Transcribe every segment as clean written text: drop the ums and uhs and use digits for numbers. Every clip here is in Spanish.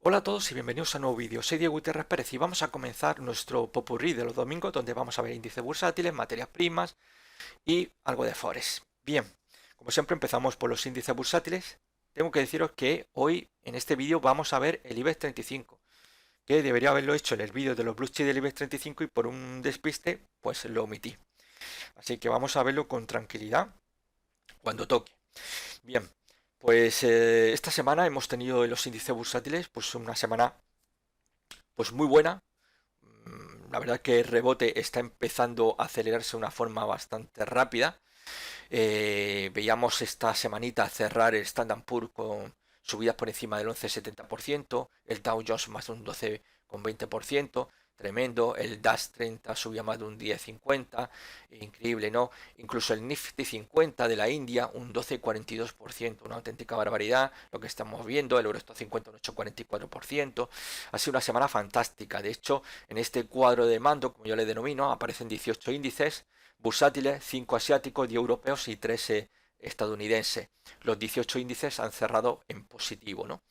Hola a todos y bienvenidos a un nuevo vídeo. Soy Diego Gutiérrez Pérez y vamos a comenzar nuestro popurrí de los domingos donde vamos a ver índices bursátiles, materias primas y algo de Forex. Bien, como siempre empezamos por los índices bursátiles. Tengo que deciros que hoy en este vídeo vamos a ver el IBEX 35, que debería haberlo hecho en el vídeo de los blue chips del IBEX 35 y por un despiste pues lo omití. Así que vamos a verlo con tranquilidad cuando toque. Bien, pues esta semana hemos tenido en los índices bursátiles pues una semana pues muy buena. La verdad que el rebote está empezando a acelerarse de una forma bastante rápida. Veíamos esta semanita cerrar el Standard Poor's con subidas por encima del 11,70%, el Dow Jones más de un 12,20%, tremendo, el DAX 30 subía más de un 10,50%, increíble, ¿no? Incluso el Nifty 50 de la India un 12,42%, una auténtica barbaridad, lo que estamos viendo, el Eurostoxx 50 un 8,44%, ha sido una semana fantástica. De hecho, en este cuadro de mando, como yo le denomino, aparecen 18 índices bursátiles, 5 asiáticos, 10 europeos y 13 estadounidenses. Los 18 índices han cerrado en positivo, ¿no?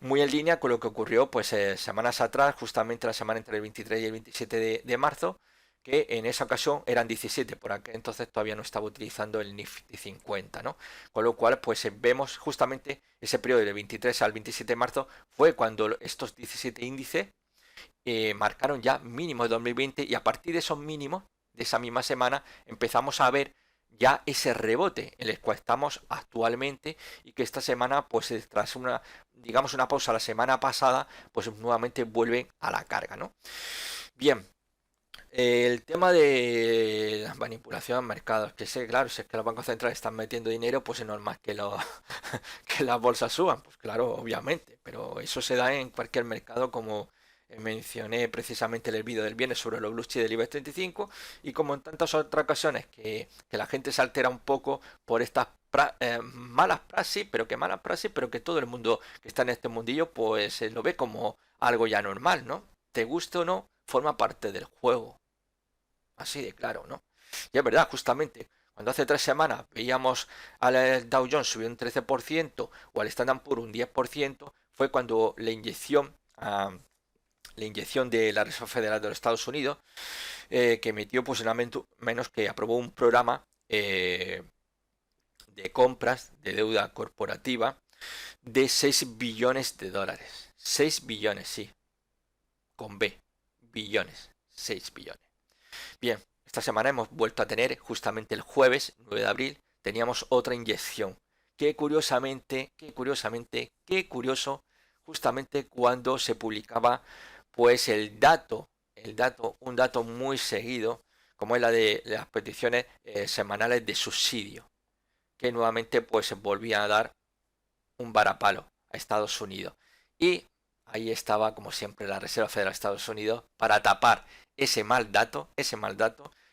Muy en línea con lo que ocurrió pues semanas atrás, justamente la semana entre el 23 y el 27 de marzo, que en esa ocasión eran 17, por aquel entonces todavía no estaba utilizando el Nifty 50, ¿no? Con lo cual pues vemos justamente ese periodo del 23 al 27 de marzo fue cuando estos 17 índices marcaron ya mínimos de 2020 y a partir de esos mínimos de esa misma semana empezamos a ver ya ese rebote en el cual estamos actualmente y que esta semana pues tras una digamos una pausa la semana pasada pues nuevamente vuelven a la carga, ¿no? Bien, el tema de la manipulación de mercados, que sé, claro, si es que los bancos centrales están metiendo dinero, pues es normal que, que las bolsas suban, pues claro, obviamente, pero eso se da en cualquier mercado como mencioné precisamente en el vídeo del viernes sobre los blue chips del IBEX 35 y como en tantas otras ocasiones que la gente se altera un poco por estas malas praxis, pero que todo el mundo que está en este mundillo pues lo ve como algo ya normal, ¿no? Te guste o no, forma parte del juego. Así de claro, ¿no? Y es verdad, justamente, cuando hace 3 semanas veíamos al Dow Jones subir un 13% o al Standard Poor's un 10%, fue cuando la inyección de la Reserva Federal de los Estados Unidos, que emitió pues menos que aprobó un programa de compras de deuda corporativa de 6 billones de dólares. 6 billones, sí, con B, billones, 6 billones. Bien, esta semana hemos vuelto a tener, justamente el jueves 9 de abril, teníamos otra inyección. Qué curioso, justamente cuando se publicaba pues un dato muy seguido, como es la de las peticiones semanales de subsidio, que nuevamente pues se volvía a dar un varapalo a Estados Unidos. Y ahí estaba, como siempre, la Reserva Federal de Estados Unidos para tapar ese mal dato. No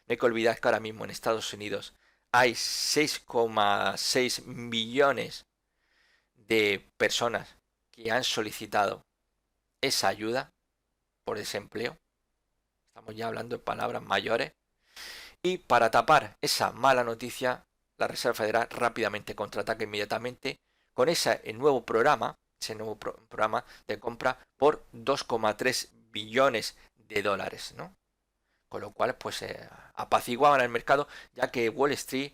hay que olvidar que ahora mismo en Estados Unidos hay 6,6 millones de personas que han solicitado esa ayuda por desempleo. Estamos ya hablando de palabras mayores. Y para tapar esa mala noticia, la Reserva Federal rápidamente contraataca inmediatamente con ese nuevo programa de compra por 2,3 billones de dólares, ¿no? Con lo cual, pues apaciguaban el mercado, ya que Wall Street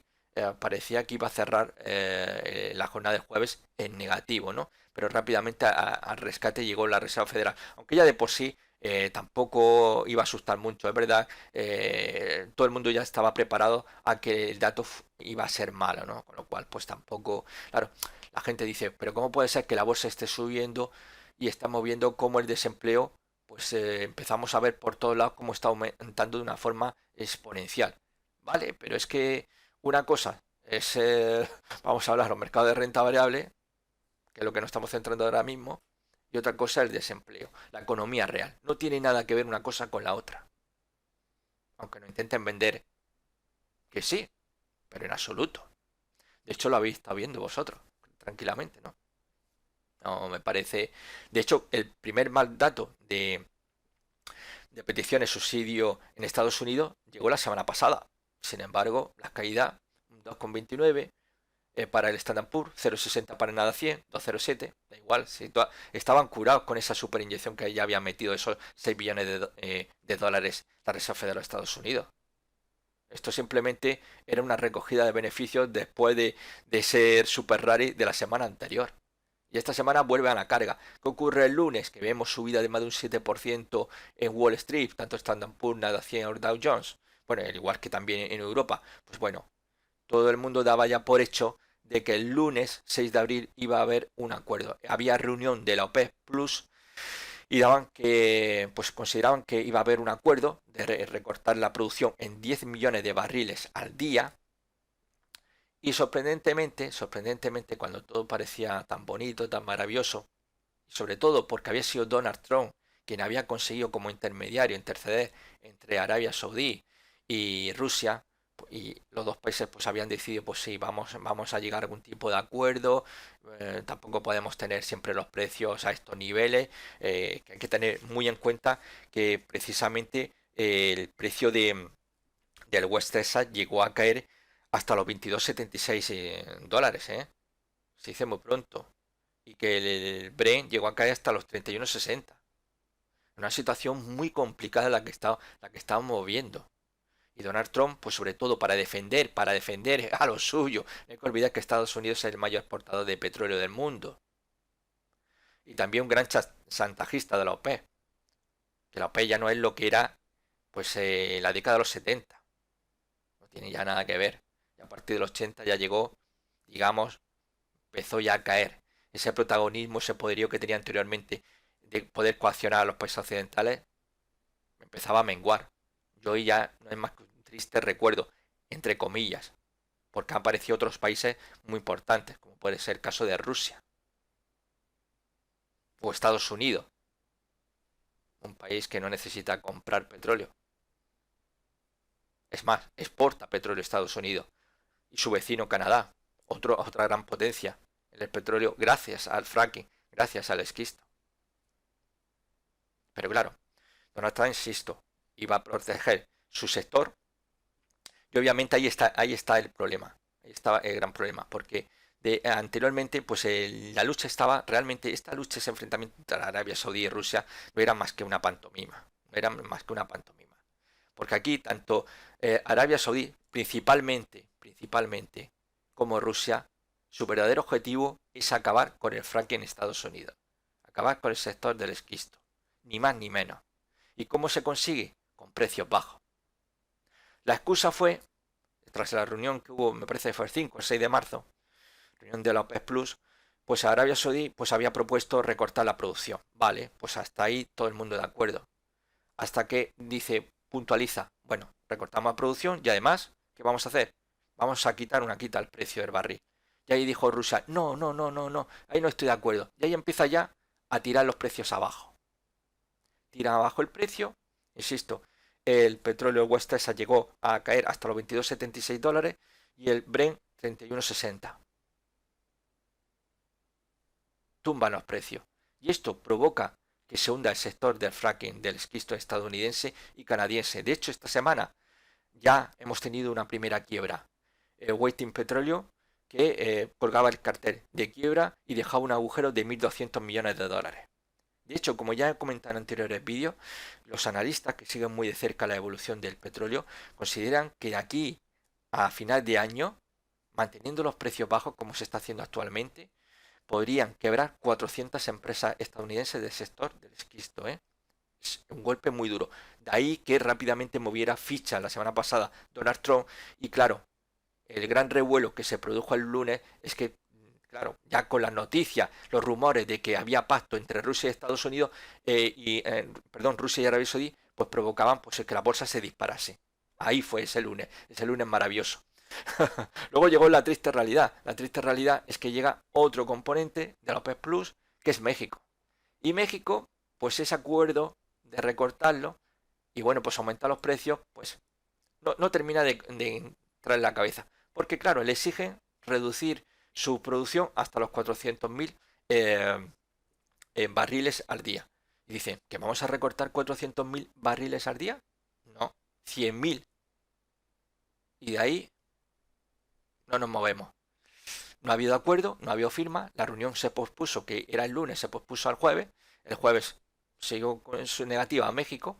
parecía que iba a cerrar la jornada de jueves en negativo, ¿no? Pero rápidamente al rescate llegó la Reserva Federal, aunque ya de por sí tampoco iba a asustar mucho, es verdad, todo el mundo ya estaba preparado a que el dato iba a ser malo, ¿no? Con lo cual, pues tampoco, claro, la gente dice, pero ¿cómo puede ser que la bolsa esté subiendo y estamos viendo cómo el desempleo pues empezamos a ver por todos lados cómo está aumentando de una forma exponencial? Vale, pero es que una cosa es, vamos a hablar, los mercados de renta variable, que es lo que nos estamos centrando ahora mismo, y otra cosa es el desempleo, la economía real. No tiene nada que ver una cosa con la otra, aunque nos intenten vender que sí, pero en absoluto. De hecho, lo habéis estado viendo vosotros, tranquilamente, ¿no? No me parece. De hecho, el primer mal dato de peticiones de subsidio en Estados Unidos llegó la semana pasada. Sin embargo, la caída un 2,29, para el Standard Poor's, 0,60 para el Nada 100, 2,07, da igual, si estaban curados con esa superinyección que ya había metido esos 6 billones de dólares la Reserva Federal de Estados Unidos. Esto simplemente era una recogida de beneficios después de ser super rare de la semana anterior. Y esta semana vuelve a la carga. ¿Qué ocurre el lunes? Que vemos subida de más de un 7% en Wall Street, tanto Standard Poor's, Nada 100 o Dow Jones. Bueno, al igual que también en Europa. Pues bueno, todo el mundo daba ya por hecho de que el lunes 6 de abril iba a haber un acuerdo. Había reunión de la OPEP Plus y daban que, pues consideraban que iba a haber un acuerdo de recortar la producción en 10 millones de barriles al día. Y sorprendentemente, cuando todo parecía tan bonito, tan maravilloso, y sobre todo porque había sido Donald Trump quien había conseguido como intermediario interceder entre Arabia Saudí y Rusia, y los dos países pues habían decidido, pues sí, vamos a llegar a algún tipo de acuerdo, tampoco podemos tener siempre los precios a estos niveles, que hay que tener muy en cuenta que precisamente el precio del West Texas llegó a caer hasta los 22,76 dólares, se dice muy pronto, y que el Brent llegó a caer hasta los 31,60. Una situación muy complicada la que estábamos viendo. Y Donald Trump, pues sobre todo para defender a lo suyo. No hay que olvidar que Estados Unidos es el mayor exportador de petróleo del mundo. Y también un gran chantajista de la OPEP. Que la OPEP ya no es lo que era pues la década de los 70. No tiene ya nada que ver. Y a partir de los 80 ya llegó, digamos, empezó ya a caer. Ese protagonismo, ese poderío que tenía anteriormente de poder coaccionar a los países occidentales, empezaba a menguar. Yo hoy ya no es más que un triste recuerdo, entre comillas, porque han aparecido otros países muy importantes, como puede ser el caso de Rusia o Estados Unidos, un país que no necesita comprar petróleo. Es más, exporta petróleo a Estados Unidos y su vecino Canadá, otra gran potencia en el petróleo gracias al fracking, gracias al esquisto. Pero claro, Donald Trump, insisto, iba a proteger su sector y obviamente ahí está el problema, ahí estaba el gran problema, porque anteriormente pues la lucha estaba realmente, esta lucha, ese enfrentamiento entre Arabia Saudí y Rusia no era más que una pantomima, no era más que una pantomima, porque aquí tanto Arabia Saudí principalmente como Rusia, su verdadero objetivo es acabar con el fracking en Estados Unidos, acabar con el sector del esquisto, ni más ni menos. ¿Y cómo se consigue? Con precios bajos. La excusa fue, tras la reunión que hubo, me parece que fue el 5 o el 6 de marzo, reunión de la OPEP Plus, pues Arabia Saudí pues había propuesto recortar la producción. Vale, pues hasta ahí todo el mundo de acuerdo. Hasta que dice, puntualiza, bueno, recortamos la producción y además, ¿qué vamos a hacer? Vamos a quitar una quita al precio del barril. Y ahí dijo Rusia, no, no, no, no, no, ahí no estoy de acuerdo. Y ahí empieza ya a tirar los precios abajo. Tira abajo el precio, insisto, el petróleo West Texas llegó a caer hasta los 22,76 dólares y el Brent 31,60. Tumban los precios. Y esto provoca que se hunda el sector del fracking del esquisto estadounidense y canadiense. De hecho, esta semana ya hemos tenido una primera quiebra. Waiting Petroleum que colgaba el cartel de quiebra y dejaba un agujero de 1.200 millones de dólares. De hecho, como ya he comentado en anteriores vídeos, los analistas que siguen muy de cerca la evolución del petróleo consideran que de aquí a final de año, manteniendo los precios bajos como se está haciendo actualmente, podrían quebrar 400 empresas estadounidenses del sector del esquisto. Es un golpe muy duro. De ahí que rápidamente moviera ficha la semana pasada Donald Trump y claro, el gran revuelo que se produjo el lunes es que, claro, ya con las noticias, los rumores de que había pacto entre Rusia y Estados Unidos, Rusia y Arabia Saudí, pues provocaban pues, que la bolsa se disparase. Ahí fue ese lunes maravilloso. Luego llegó la triste realidad. La triste realidad es que llega otro componente de la OPEP Plus, que es México. Y México, pues ese acuerdo de recortarlo y bueno, pues aumentar los precios, pues no termina de entrar en la cabeza. Porque claro, le exigen reducir su producción hasta los 400.000 barriles al día. Y dicen, ¿que vamos a recortar 400.000 barriles al día? No, 100.000. Y de ahí no nos movemos. No ha habido acuerdo, no ha habido firma, la reunión se pospuso, que era el lunes, se pospuso al jueves, el jueves siguió con su negativa a México,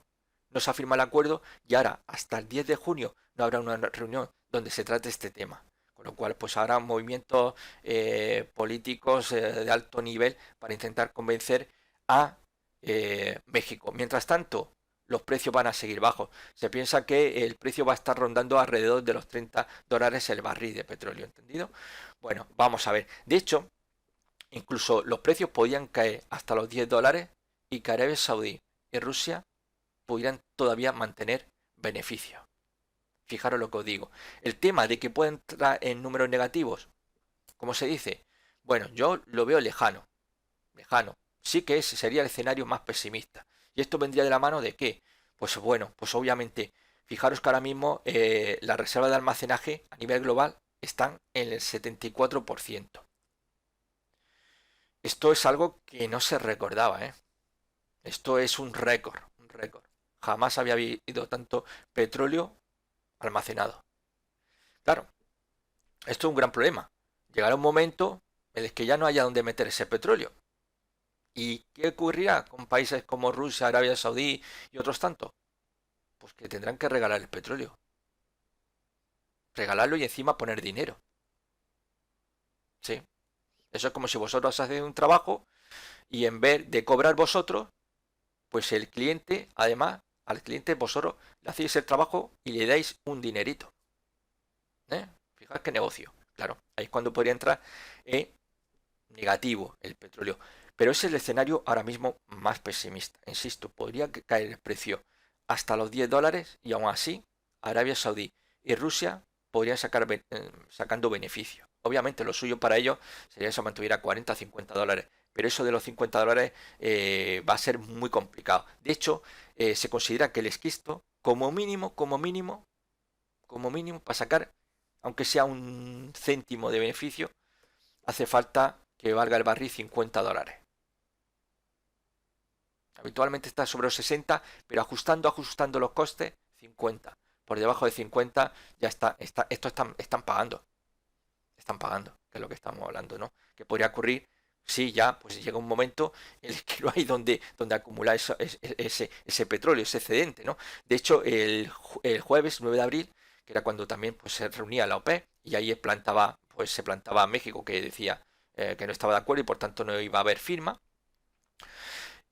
no se ha firmado el acuerdo y ahora hasta el 10 de junio no habrá una reunión donde se trate este tema. Con lo cual, pues habrá movimientos políticos de alto nivel para intentar convencer a México. Mientras tanto, los precios van a seguir bajos. Se piensa que el precio va a estar rondando alrededor de los $30 el barril de petróleo, ¿entendido? Bueno, vamos a ver. De hecho, incluso los precios podían caer hasta los $10 y que Arabia Saudí y Rusia pudieran todavía mantener beneficios. Fijaros lo que os digo. El tema de que pueden entrar en números negativos, ¿cómo se dice? Bueno, yo lo veo lejano. Lejano. Sí que ese sería el escenario más pesimista. ¿Y esto vendría de la mano de qué? Pues bueno, pues obviamente, fijaros que ahora mismo las reservas de almacenaje a nivel global están en el 74%. Esto es algo que no se recordaba, ¿eh? Esto es un récord, un récord. Jamás había habido tanto petróleo almacenado. Claro, esto es un gran problema. Llegará un momento en el que ya no haya donde meter ese petróleo. ¿Y qué ocurrirá con países como Rusia, Arabia Saudí y otros tantos? Pues que tendrán que regalar el petróleo. Regalarlo y encima poner dinero. Sí. Eso es como si vosotros hacéis un trabajo y en vez de cobrar vosotros, pues el cliente, además, al cliente vosotros le hacéis el trabajo y le dais un dinerito. Fijaos qué negocio. Claro, ahí es cuando podría entrar negativo el petróleo. Pero ese es el escenario ahora mismo más pesimista. Insisto, podría caer el precio hasta los $10 y aún así Arabia Saudí y Rusia podrían sacando beneficio. Obviamente lo suyo para ellos sería que se mantuviera a 40 o $50. Pero eso de los $50 va a ser muy complicado. De hecho, se considera que el esquisto, como mínimo, para sacar, aunque sea un céntimo de beneficio, hace falta que valga el barril $50. Habitualmente está sobre los 60, pero ajustando los costes, 50. Por debajo de 50 ya esto están pagando. Están pagando, que es lo que estamos hablando, ¿no? Que podría ocurrir, sí, ya, pues llega un momento en el que no hay donde acumular ese petróleo, ese excedente, ¿no? De hecho, el jueves 9 de abril, que era cuando también pues, se reunía la OPEP, y ahí se plantaba México, que decía que no estaba de acuerdo y por tanto no iba a haber firma.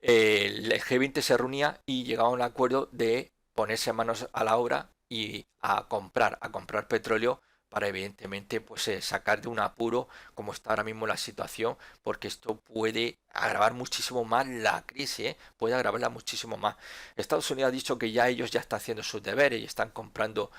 El G20 se reunía y llegaba a un acuerdo de ponerse manos a la obra y a comprar petróleo para evidentemente pues sacar de un apuro como está ahora mismo la situación, porque esto puede agravar muchísimo más la crisis, puede agravarla muchísimo más. Estados Unidos ha dicho que ya ellos ya están haciendo sus deberes y están comprando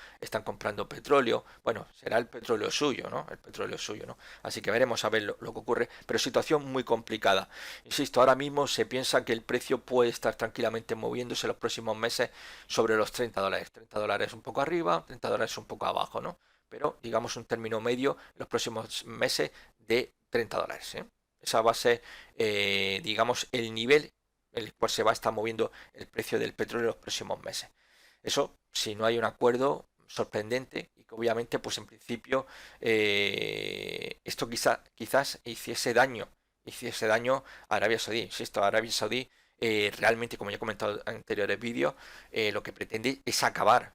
petróleo. Bueno, será el petróleo suyo, ¿no? El petróleo suyo, ¿no? Así que veremos a ver lo que ocurre, pero situación muy complicada. Insisto, ahora mismo se piensa que el precio puede estar tranquilamente moviéndose los próximos meses sobre los $30. $30 un poco arriba, $30 un poco abajo, ¿no? Pero digamos un término medio en los próximos meses de $30. Esa va a ser, digamos, el nivel en el cual se va a estar moviendo el precio del petróleo en los próximos meses. Eso, si no hay un acuerdo sorprendente y que obviamente, pues en principio, esto quizás hiciese daño a Arabia Saudí. Insisto, Arabia Saudí realmente, como ya he comentado en anteriores vídeos, lo que pretende es acabar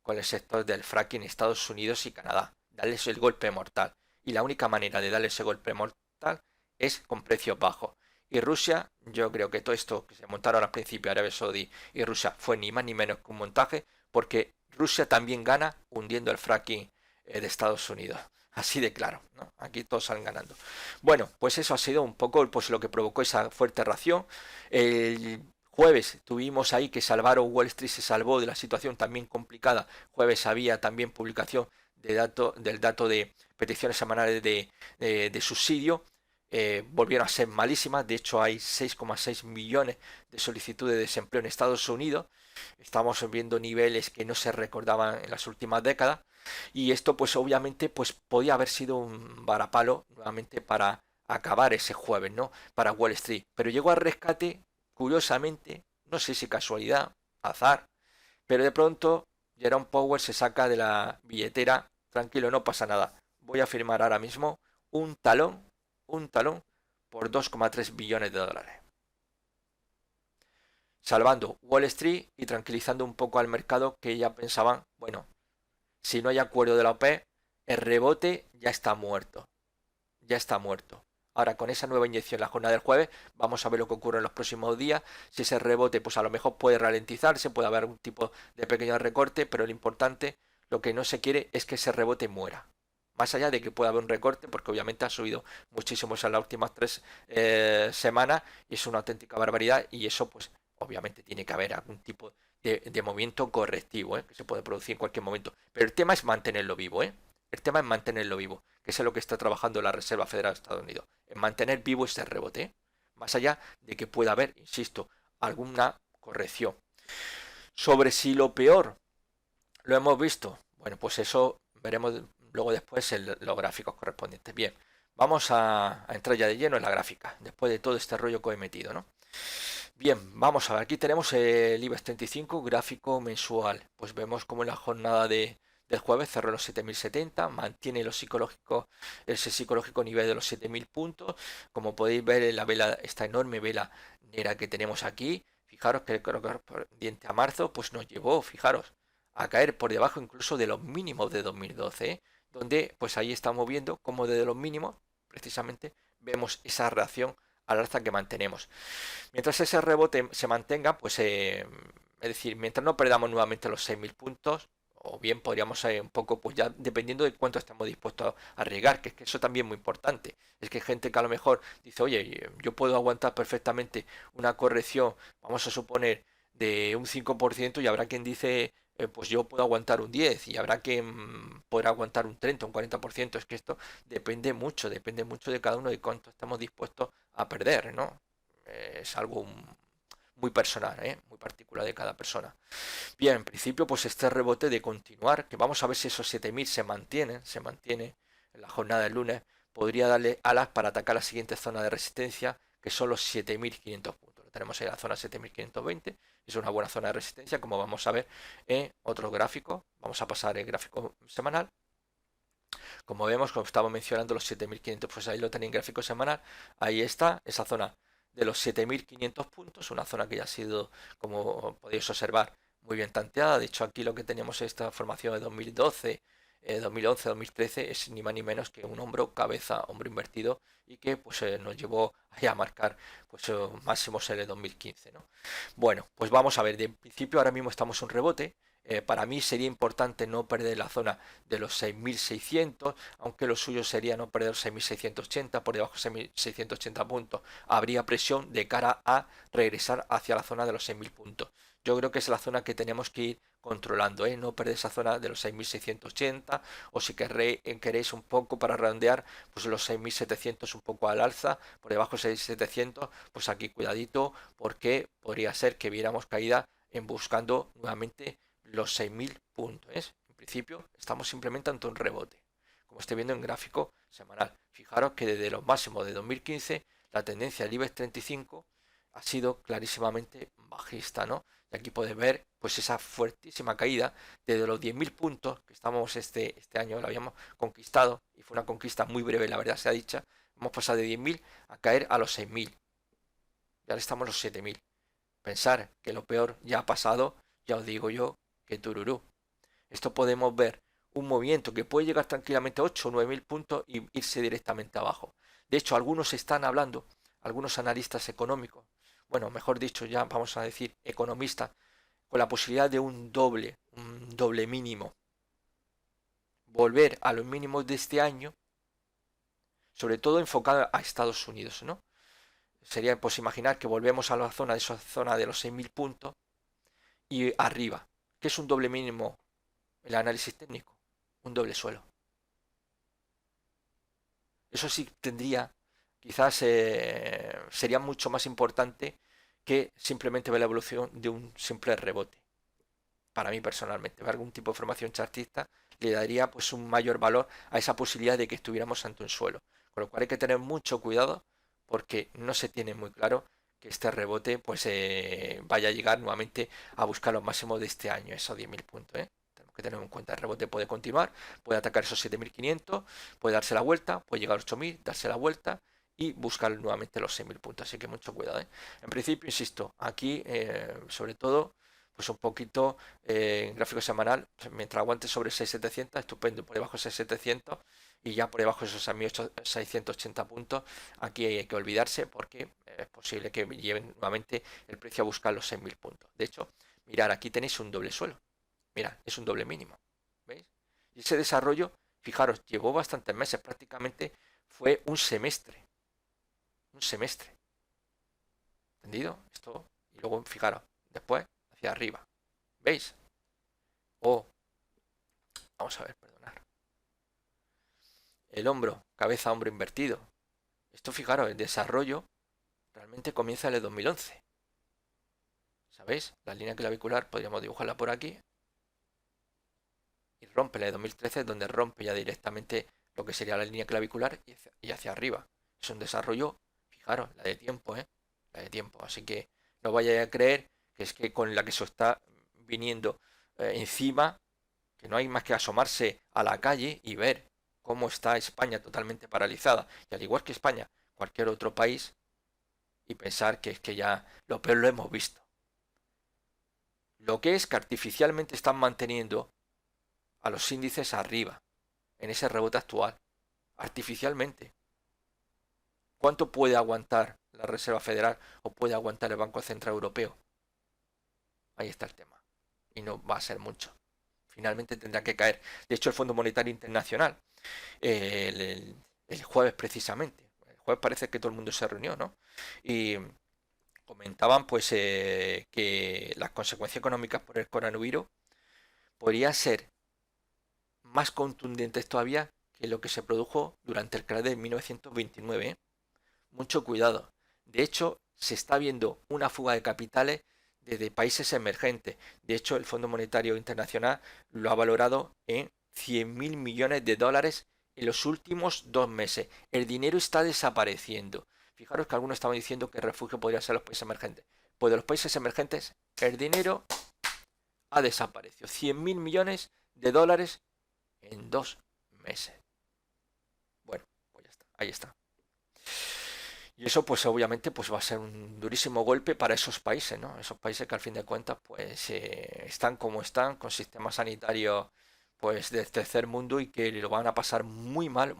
con el sector del fracking en Estados Unidos y Canadá, darles el golpe mortal. Y la única manera de darle ese golpe mortal es con precios bajos. Y Rusia, yo creo que todo esto que se montaron al principio, Arabia Saudí y Rusia, fue ni más ni menos que un montaje, porque Rusia también gana hundiendo el fracking de Estados Unidos. Así de claro, ¿no? Aquí todos salen ganando. Bueno, pues eso ha sido un poco pues, lo que provocó esa fuerte reacción. El jueves tuvimos ahí que Wall Street se salvó de la situación también complicada. Jueves había también publicación del dato de peticiones semanales de subsidio. Volvieron a ser malísimas. De hecho, hay 6,6 millones de solicitudes de desempleo en Estados Unidos. Estamos viendo niveles que no se recordaban en las últimas décadas. Y esto, pues obviamente, pues podía haber sido un varapalo nuevamente para acabar ese jueves, ¿no? Para Wall Street. Pero llegó al rescate, curiosamente, no sé si casualidad, azar, pero de pronto Jerome Powell se saca de la billetera, tranquilo, no pasa nada. Voy a firmar ahora mismo un talón por 2,3 billones de dólares, salvando Wall Street y tranquilizando un poco al mercado, que ya pensaban, bueno, si no hay acuerdo de la OPEP, el rebote ya está muerto, ya está muerto. Ahora, con esa nueva inyección en la jornada del jueves, vamos a ver lo que ocurre en los próximos días. Si ese rebote, pues a lo mejor puede ralentizarse, puede haber algún tipo de pequeño recorte, pero lo importante, lo que no se quiere es que ese rebote muera. Más allá de que pueda haber un recorte, porque obviamente ha subido muchísimo en las últimas 3 semanas y es una auténtica barbaridad, y eso pues obviamente tiene que haber algún tipo de movimiento correctivo, que se puede producir en cualquier momento. Pero el tema es mantenerlo vivo, El tema es mantenerlo vivo, que es lo que está trabajando la Reserva Federal de Estados Unidos, en mantener vivo ese rebote, más allá de que pueda haber, insisto, alguna corrección. Sobre si lo peor lo hemos visto, bueno, pues eso veremos luego después en los gráficos correspondientes. Bien, vamos a entrar ya de lleno en la gráfica, después de todo este rollo que he metido, ¿no? Bien, vamos a ver, aquí tenemos el IBEX 35, gráfico mensual. Pues vemos como en la jornada del jueves cerró los 7070, mantiene los psicológicos, ese psicológico nivel de los 7000 puntos. Como podéis ver en la vela, esta enorme vela negra que tenemos aquí, fijaros que el correspondiente a marzo, pues nos llevó, fijaros, a caer por debajo incluso de los mínimos de 2012, donde pues ahí estamos viendo como desde los mínimos, precisamente, vemos esa reacción al alza que mantenemos. Mientras ese rebote se mantenga, pues es decir, mientras no perdamos nuevamente los 6000 puntos, o bien podríamos un poco, pues ya dependiendo de cuánto estemos dispuestos a arriesgar, que es que eso también es muy importante. Es que hay gente que a lo mejor dice, oye, yo puedo aguantar perfectamente una corrección, vamos a suponer, de un 5%, y habrá quien dice, pues yo puedo aguantar un 10, y habrá quien podrá aguantar un 30, un 40%. Es que esto depende mucho de cada uno, de cuánto estamos dispuestos a perder, ¿no? Es algo muy personal, muy particular de cada persona. Bien, en principio, pues este rebote de continuar, que vamos a ver si esos 7000 se mantiene en la jornada del lunes, podría darle alas para atacar la siguiente zona de resistencia, que son los 7500 puntos. Lo tenemos en la zona 7520, es una buena zona de resistencia, como vamos a ver en otro gráfico. Vamos a pasar el gráfico semanal. Como vemos, como estaba mencionando, los 7500, pues ahí lo tenéis en gráfico semanal. Ahí está, esa zona de los 7500 puntos, una zona que ya ha sido, como podéis observar, muy bien tanteada. De hecho, aquí lo que tenemos es esta formación de 2012, 2011, 2013, es ni más ni menos que un hombro, cabeza, hombro invertido, y que pues nos llevó a marcar pues máximos en el 2015, ¿no? Bueno, pues vamos a ver, de principio ahora mismo estamos en un rebote. Para mí sería importante no perder la zona de los 6600, aunque lo suyo sería no perder los 6680, por debajo de 6680 puntos habría presión de cara a regresar hacia la zona de los 6000 puntos. Yo creo que es la zona que tenemos que ir controlando, no perder esa zona de los 6680, o si queréis un poco para redondear, pues los 6700 un poco al alza, por debajo de 6700, pues aquí cuidadito, porque podría ser que viéramos caída en buscando nuevamente los 6000 puntos. En principio estamos simplemente ante un rebote, como estoy viendo en gráfico semanal. Fijaros que desde los máximos de 2015 la tendencia del IBEX 35 ha sido clarísimamente bajista, ¿no? Y aquí podéis ver pues esa fuertísima caída desde los 10.000 puntos que estamos este año, lo habíamos conquistado, y fue una conquista muy breve, la verdad sea dicha. Hemos pasado de 10.000 a caer a los 6.000, y ahora estamos a los 7.000. Pensar que lo peor ya ha pasado, ya os digo yo que tururú. Esto podemos ver un movimiento que puede llegar tranquilamente a 8 o 9.000 puntos y irse directamente abajo. De hecho, algunos están hablando, algunos analistas económicos, bueno, mejor dicho, ya vamos a decir economistas, con la posibilidad de un doble mínimo. Volver a los mínimos de este año, sobre todo enfocado a Estados Unidos, ¿no? Sería pues imaginar que volvemos a la zona de esa zona de los 6.000 puntos y arriba. ¿Qué es un doble mínimo? El análisis técnico, un doble suelo. Eso sí tendría, quizás sería mucho más importante que simplemente ver la evolución de un simple rebote. Para mí personalmente, ver algún tipo de formación chartista le daría pues un mayor valor a esa posibilidad de que estuviéramos ante un suelo. Con lo cual hay que tener mucho cuidado, porque no se tiene muy claro que este rebote pues vaya a llegar nuevamente a buscar los máximos de este año, esos 10.000 puntos. Tenemos que tener en cuenta. El rebote puede continuar, puede atacar esos 7.500, puede darse la vuelta, puede llegar a 8.000, darse la vuelta y buscar nuevamente los 6.000 puntos. Así que mucho cuidado, ¿eh? En principio, insisto, aquí sobre todo, pues un poquito en gráfico semanal, mientras aguante sobre 6.700, estupendo, por debajo de 6.700 y ya por debajo de esos 680 puntos, aquí hay que olvidarse porque es posible que lleven nuevamente el precio a buscar los 6.000 puntos. De hecho, mirad, aquí tenéis un doble suelo. Mirad, es un doble mínimo. ¿Veis? Y ese desarrollo, fijaros, llevó bastantes meses, prácticamente fue un semestre. Un semestre. ¿Entendido? Esto, y luego, fijaros, después hacia arriba. ¿Veis? O, vamos a ver, perdonar. El hombro, cabeza, hombro invertido. Esto, fijaros, el desarrollo realmente comienza en el 2011. ¿Sabéis? La línea clavicular podríamos dibujarla por aquí. Y rompe la de 2013, donde rompe ya directamente lo que sería la línea clavicular y hacia arriba. Es un desarrollo, fijaros, la de tiempo, ¿eh? La de tiempo. Así que no vayáis a creer que es que con la que se está viniendo encima, que no hay más que asomarse a la calle y ver cómo está España totalmente paralizada. Y al igual que España, cualquier otro país, y pensar que es que ya lo peor lo hemos visto. Lo que es que artificialmente están manteniendo a los índices arriba, en ese rebote actual, artificialmente. ¿Cuánto puede aguantar la Reserva Federal o puede aguantar el Banco Central Europeo? Ahí está el tema. Y no va a ser mucho. Finalmente tendrá que caer. De hecho, el Fondo Monetario Internacional, el jueves precisamente, el jueves parece que todo el mundo se reunió, ¿no? Y comentaban pues que las consecuencias económicas por el coronavirus podrían ser más contundentes todavía que lo que se produjo durante el crash de 1929. ¿Eh? Mucho cuidado. De hecho, se está viendo una fuga de capitales desde países emergentes. De hecho, el Fondo Monetario Internacional lo ha valorado en 100.000 millones de dólares en los últimos 2 meses. El dinero está desapareciendo. Fijaros que algunos estaban diciendo que el refugio podría ser los países emergentes. Pues de los países emergentes, el dinero ha desaparecido. 100.000 millones de dólares en 2 meses. Bueno, pues ya está. Ahí está. Y eso pues obviamente pues va a ser un durísimo golpe para esos países, ¿no? Esos países que al fin de cuentas pues están como están, con sistemas sanitarios pues del tercer mundo y que lo van a pasar muy mal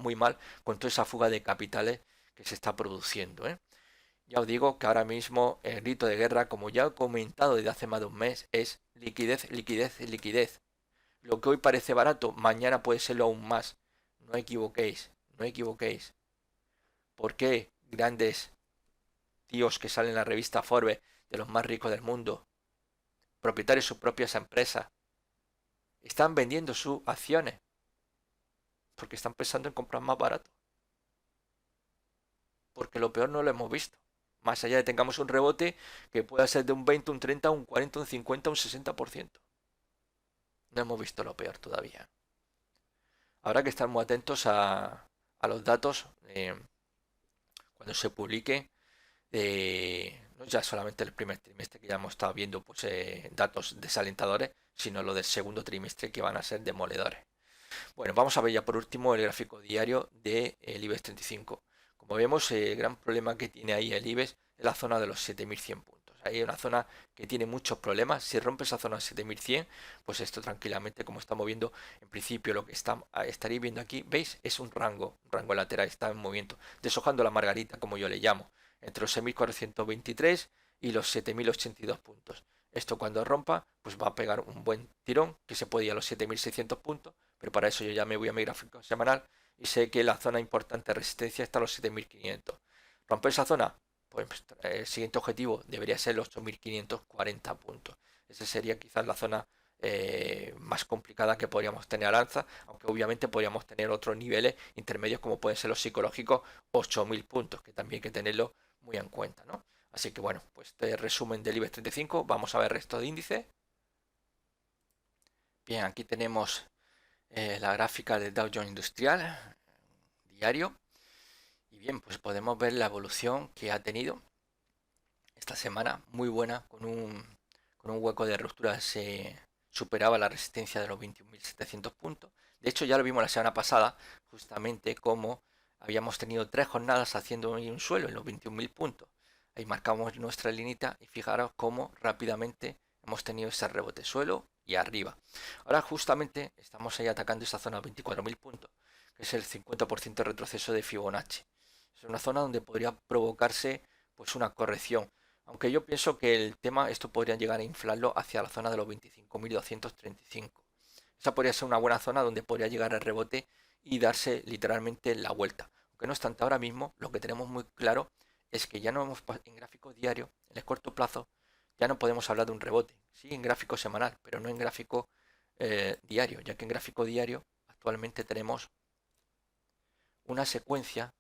con toda esa fuga de capitales que se está produciendo, ¿eh? Ya os digo que ahora mismo el grito de guerra, como ya he comentado desde hace más de un mes, es liquidez, liquidez, liquidez. Lo que hoy parece barato, mañana puede serlo aún más. No equivoquéis, no equivoquéis. ¿Por qué grandes tíos que salen en la revista Forbes de los más ricos del mundo, propietarios de sus propias empresas, están vendiendo sus acciones? Porque están pensando en comprar más barato. Porque lo peor no lo hemos visto. Más allá de tengamos un rebote que pueda ser de un 20, un 30, un 40, un 50, un 60%. No hemos visto lo peor todavía. Habrá que estar muy atentos a los datos cuando se publique no ya solamente el primer trimestre que ya hemos estado viendo pues, datos desalentadores, sino lo del segundo trimestre que van a ser demoledores. Bueno, vamos a ver ya por último el gráfico diario del IBEX 35. Como vemos, el gran problema que tiene ahí el IBEX es la zona de los 7.100 puntos. Ahí hay una zona que tiene muchos problemas. Si rompe esa zona de 7.100, pues esto tranquilamente, como estamos viendo, en principio lo que estaréis viendo aquí, ¿veis? Es un rango lateral, está en movimiento, deshojando la margarita, como yo le llamo, entre los 6.423 y los 7.082 puntos. Esto cuando rompa, pues va a pegar un buen tirón, que se puede ir a los 7.600 puntos, pero para eso yo ya me voy a mi gráfico semanal y sé que la zona importante de resistencia está a los 7.500. Romper esa zona, pues el siguiente objetivo debería ser los 8.540 puntos. Esa sería quizás la zona más complicada que podríamos tener al alza, aunque obviamente podríamos tener otros niveles intermedios como pueden ser los psicológicos, 8.000 puntos, que también hay que tenerlo muy en cuenta, ¿no? Así que bueno, pues este resumen del IBEX 35, vamos a ver el resto de índices. Bien, aquí tenemos la gráfica del Dow Jones Industrial diario. Y bien, pues podemos ver la evolución que ha tenido esta semana, muy buena, con un hueco de ruptura superaba la resistencia de los 21.700 puntos. De hecho, ya lo vimos la semana pasada, justamente como habíamos tenido 3 jornadas haciendo un suelo en los 21.000 puntos. Ahí marcamos nuestra linita y fijaros cómo rápidamente hemos tenido ese rebote suelo y arriba. Ahora justamente estamos ahí atacando esa zona de 24.000 puntos, que es el 50% de retroceso de Fibonacci. Es una zona donde podría provocarse pues una corrección. Aunque yo pienso que el tema, esto podría llegar a inflarlo hacia la zona de los 25.235. Esa podría ser una buena zona donde podría llegar el rebote y darse literalmente la vuelta. Aunque no obstante, ahora mismo lo que tenemos muy claro es que ya no hemos en gráfico diario, en el corto plazo, ya no podemos hablar de un rebote. Sí, en gráfico semanal, pero no en gráfico diario, ya que en gráfico diario actualmente tenemos una secuencia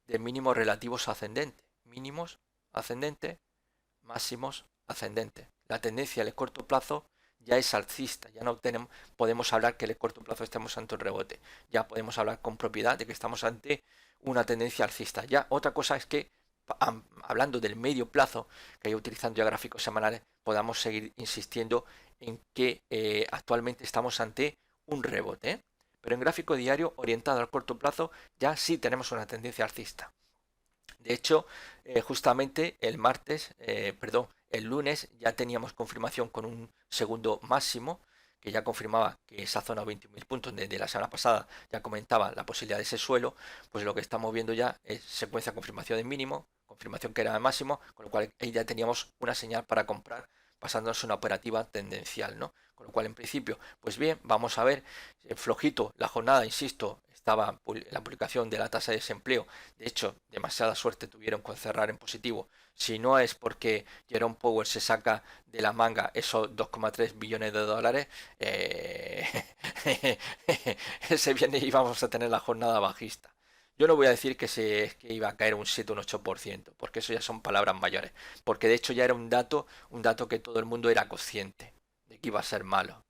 de mínimos relativos ascendentes. Mínimos ascendentes, máximos ascendentes. La tendencia en el corto plazo ya es alcista, ya no podemos hablar que en el corto plazo estemos ante un rebote, ya podemos hablar con propiedad de que estamos ante una tendencia alcista. Ya otra cosa es que hablando del medio plazo, que yo utilizando ya gráficos semanales, podamos seguir insistiendo en que actualmente estamos ante un rebote, ¿eh? Pero en gráfico diario orientado al corto plazo ya sí tenemos una tendencia alcista. De hecho, justamente el lunes ya teníamos confirmación con un segundo máximo que ya confirmaba que esa zona 21.000 puntos de la semana pasada ya comentaba la posibilidad de ese suelo. Pues lo que estamos viendo ya es secuencia de confirmación de mínimo, confirmación que era de máximo, con lo cual ahí ya teníamos una señal para comprar pasándonos una operativa tendencial, ¿no? Con lo cual, en principio, pues bien, vamos a ver, flojito la jornada, insisto, estaba la publicación de la tasa de desempleo. De hecho, demasiada suerte tuvieron con cerrar en positivo. Si no es porque Jerome Powell se saca de la manga esos 2,3 billones de dólares, ese viernes íbamos a tener la jornada bajista. Yo no voy a decir que iba a caer un 7 o un 8%, porque eso ya son palabras mayores. Porque de hecho ya era un dato que todo el mundo era consciente de que iba a ser malo.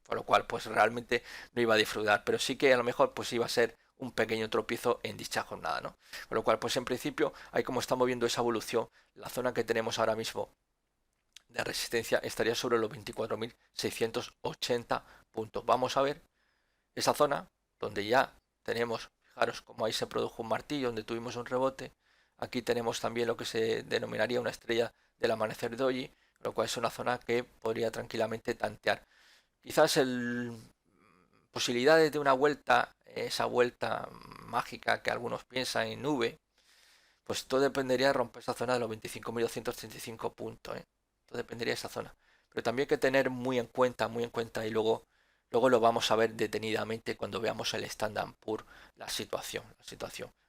Con lo cual, pues realmente no iba a disfrutar, pero sí que a lo mejor pues iba a ser un pequeño tropiezo en dicha jornada, ¿no? Con lo cual, pues en principio, ahí como estamos viendo esa evolución, la zona que tenemos ahora mismo de resistencia estaría sobre los 24.680 puntos. Vamos a ver esa zona donde ya tenemos, fijaros como ahí se produjo un martillo, donde tuvimos un rebote. Aquí tenemos también lo que se denominaría una estrella del amanecer doji, lo cual es una zona que podría tranquilamente tantear. Quizás posibilidades de una vuelta, esa vuelta mágica que algunos piensan en nube, pues todo dependería de romper esa zona de los 25.235 puntos, ¿eh? Todo dependería de esa zona. Pero también hay que tener muy en cuenta y luego lo vamos a ver detenidamente cuando veamos el Standard Poor's, la situación,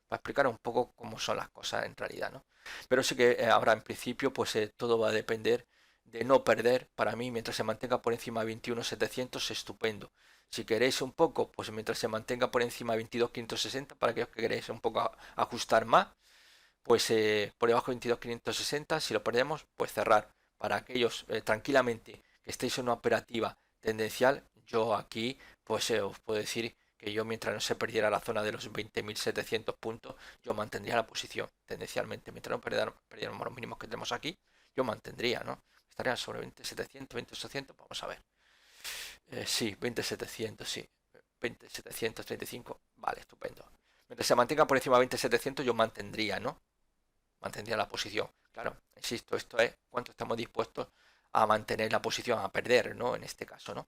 para explicar un poco cómo son las cosas en realidad, ¿no? Pero sí que ahora en principio pues todo va a depender de no perder. Para mí, mientras se mantenga por encima de 21.700, estupendo. Si queréis un poco, pues mientras se mantenga por encima de 22.560, para aquellos que queréis un poco ajustar más, pues por debajo de 22.560, si lo perdemos, pues cerrar. Para aquellos tranquilamente que estéis en una operativa tendencial, yo aquí pues os puedo decir que yo mientras no se perdiera la zona de los 20.700 puntos, yo mantendría la posición tendencialmente. Mientras no perdiéramos los mínimos que tenemos aquí, yo mantendría, ¿no? Estaría sobre 20.700, 20.800, vamos a ver. Sí, 20.700, sí. 20.735, vale, estupendo. Mientras se mantenga por encima de 20.700, yo mantendría, ¿no? Mantendría la posición. Claro, insisto, esto es cuánto estamos dispuestos a mantener la posición, a perder, ¿no? En este caso, ¿no?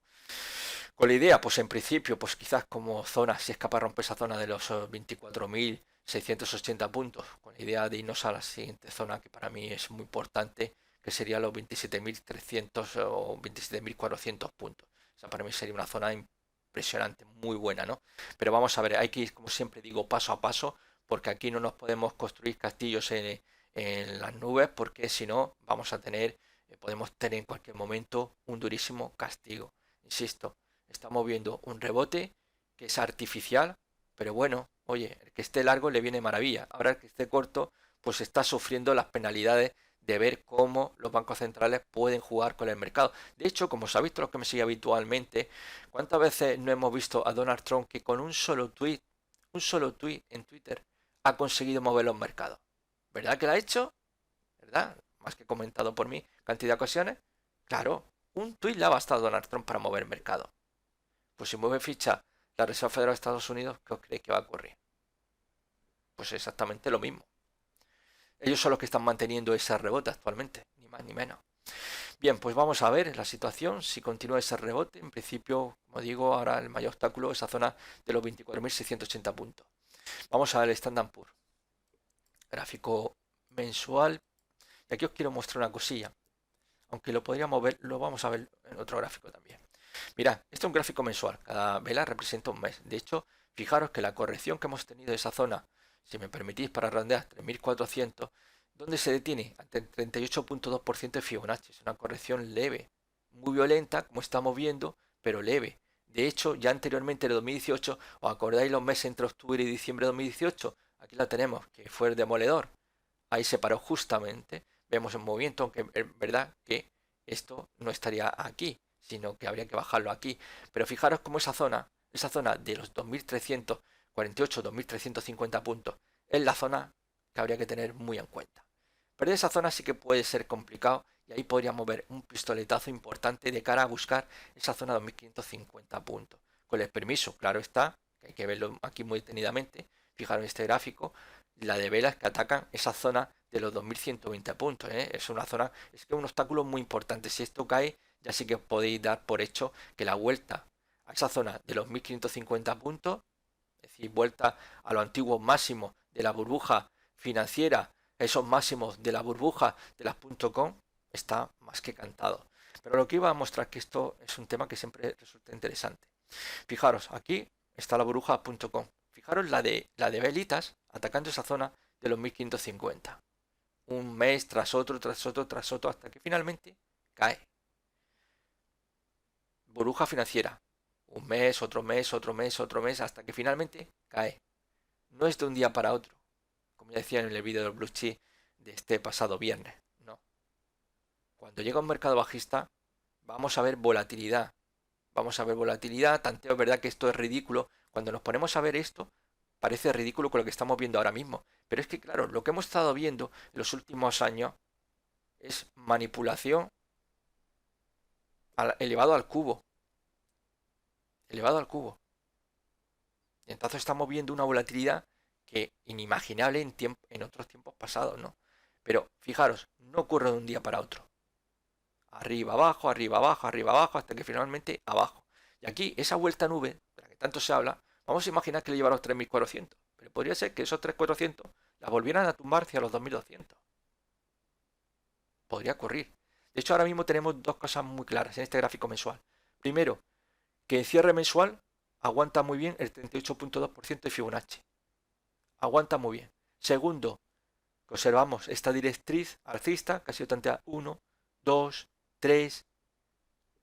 Con la idea, pues en principio, pues quizás como zona, si es capaz de romper esa zona de los 24.680 puntos, con la idea de irnos a la siguiente zona que para mí es muy importante, que sería los 27.300 o 27.400 puntos. O sea, para mí sería una zona impresionante, muy buena, ¿no? Pero vamos a ver, hay que ir, como siempre digo, paso a paso, porque aquí no nos podemos construir castillos en las nubes, porque si no, podemos tener en cualquier momento un durísimo castigo. Insisto, estamos viendo un rebote que es artificial, pero bueno, oye, el que esté largo le viene maravilla. Ahora el que esté corto, pues está sufriendo las penalidades de ver cómo los bancos centrales pueden jugar con el mercado. De hecho, como sabéis todos los que me siguen habitualmente, ¿cuántas veces no hemos visto a Donald Trump que con un solo tweet en Twitter ha conseguido mover los mercados? ¿Verdad que lo ha hecho? ¿Verdad? Más que comentado por mí, cantidad de ocasiones. Claro, un tuit le ha bastado a Donald Trump para mover el mercado. Pues si mueve ficha la Reserva Federal de Estados Unidos, ¿qué os creéis que va a ocurrir? Pues exactamente lo mismo. Ellos son los que están manteniendo ese rebote actualmente, ni más ni menos. Bien, pues vamos a ver la situación, si continúa ese rebote. En principio, como digo, ahora el mayor obstáculo es esa zona de los 24.680 puntos. Vamos a ver el Standard Poor's. Gráfico mensual. Y aquí os quiero mostrar una cosilla. Aunque lo podríamos ver, lo vamos a ver en otro gráfico también. Mirad, este es un gráfico mensual. Cada vela representa un mes. De hecho, fijaros que la corrección que hemos tenido de esa zona, si me permitís para redondear, 3.400, donde se detiene ante el 38.2% de Fibonacci. Es una corrección leve, muy violenta, como estamos viendo, pero leve. De hecho, ya anteriormente en el 2018, ¿os acordáis los meses entre octubre y diciembre de 2018? Aquí la tenemos, que fue el demoledor. Ahí se paró justamente. Vemos el movimiento, aunque es verdad que esto no estaría aquí, sino que habría que bajarlo aquí. Pero fijaros cómo esa zona de los 2.348, 2.350 puntos, es la zona que habría que tener muy en cuenta. Pero esa zona sí que puede ser complicado y ahí podríamos ver un pistoletazo importante de cara a buscar esa zona de 2.550 puntos. Con el permiso, claro está, que hay que verlo aquí muy detenidamente. Fijaros en este gráfico, la de velas que atacan esa zona de los 2.120 puntos. Es una zona, es que es un obstáculo muy importante. Si esto cae, ya sí que podéis dar por hecho que la vuelta a esa zona de los 1.550 puntos, es decir, vuelta a los antiguos máximos de la burbuja financiera, esos máximos de la burbuja de las .com, está más que cantado. Pero lo que iba a mostrar que esto es un tema que siempre resulta interesante. Fijaros, aquí está la burbuja.com. Fijaros la de velitas atacando esa zona de los 1.550. Un mes tras otro, tras otro, tras otro, hasta que finalmente cae. Burbuja financiera. Un mes, otro mes, otro mes, otro mes, hasta que finalmente cae. No es de un día para otro, como ya decía en el vídeo del Blue Chip de este pasado viernes. No. Cuando llega un mercado bajista, vamos a ver volatilidad. Vamos a ver volatilidad, tanteo, es verdad que esto es ridículo. Cuando nos ponemos a ver esto, parece ridículo con lo que estamos viendo ahora mismo. Pero es que, claro, lo que hemos estado viendo en los últimos años es manipulación elevado al cubo. Elevado al cubo. Y entonces estamos viendo una volatilidad que inimaginable en otros tiempos pasados, ¿no? Pero fijaros, no ocurre de un día para otro. Arriba, abajo, arriba, abajo, arriba, abajo, hasta que finalmente abajo. Y aquí, esa vuelta a nube, de la que tanto se habla, vamos a imaginar que le lleva a los 3.400. Pero podría ser que esos 3.400 la volvieran a tumbar hacia los 2.200. Podría ocurrir. De hecho, ahora mismo tenemos dos cosas muy claras en este gráfico mensual. Primero, que en cierre mensual aguanta muy bien el 38.2% de Fibonacci. Aguanta muy bien. Segundo, que observamos esta directriz alcista que ha sido tanteada 1, 2, 3,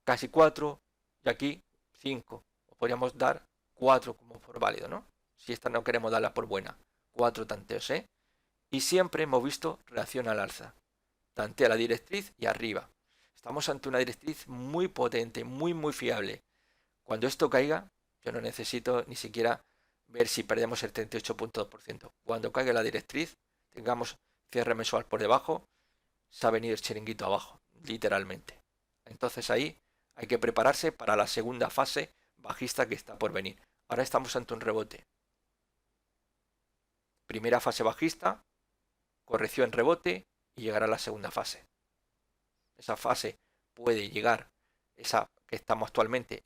casi 4 y aquí 5. Podríamos dar 4 como por válido, ¿no? Si esta no queremos darla por buena. 4 tanteos, ¿eh? Y siempre hemos visto reacción al alza. Tantea la directriz y arriba. Estamos ante una directriz muy potente, muy fiable. Cuando esto caiga, yo no necesito ni siquiera ver si perdemos el 38.2%. Cuando caiga la directriz, tengamos cierre mensual por debajo, se ha venido el chiringuito abajo, literalmente. Entonces ahí hay que prepararse para la segunda fase bajista que está por venir. Ahora estamos ante un rebote. Primera fase bajista, corrección, rebote y llegará a la segunda fase. Esa fase puede llegar, esa que estamos actualmente,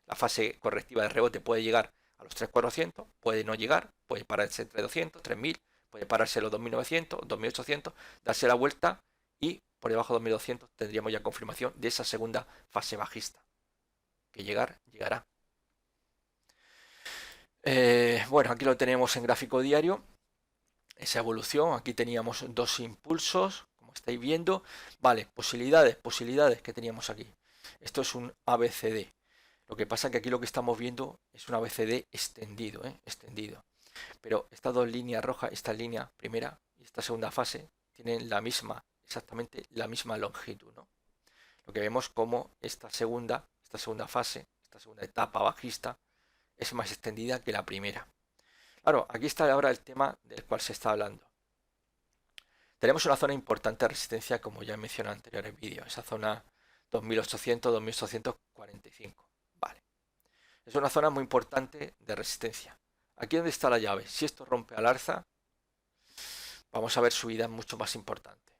la fase correctiva de rebote puede llegar a los 3.400, puede no llegar, puede pararse entre 200, 3.000, puede pararse los 2.900, 2.800, darse la vuelta y por debajo de 2.200 tendríamos ya confirmación de esa segunda fase bajista. Que llegará. Bueno, aquí lo tenemos en gráfico diario. Esa evolución, aquí teníamos dos impulsos, como estáis viendo. Vale, posibilidades que teníamos aquí. Esto es un ABCD. Lo que pasa es que aquí lo que estamos viendo es un ABCD extendido, extendido. Pero estas dos líneas rojas, esta línea primera y esta segunda fase, tienen exactamente la misma longitud, ¿no? Lo que vemos como esta segunda fase, esta segunda etapa bajista, es más extendida que la primera. Claro, aquí está ahora el tema del cual se está hablando. Tenemos una zona importante de resistencia, como ya he mencionado en anteriores vídeos, esa zona 2800, 2845. Vale. Es una zona muy importante de resistencia. Aquí donde está la llave. Si esto rompe al alza, vamos a ver subidas mucho más importantes.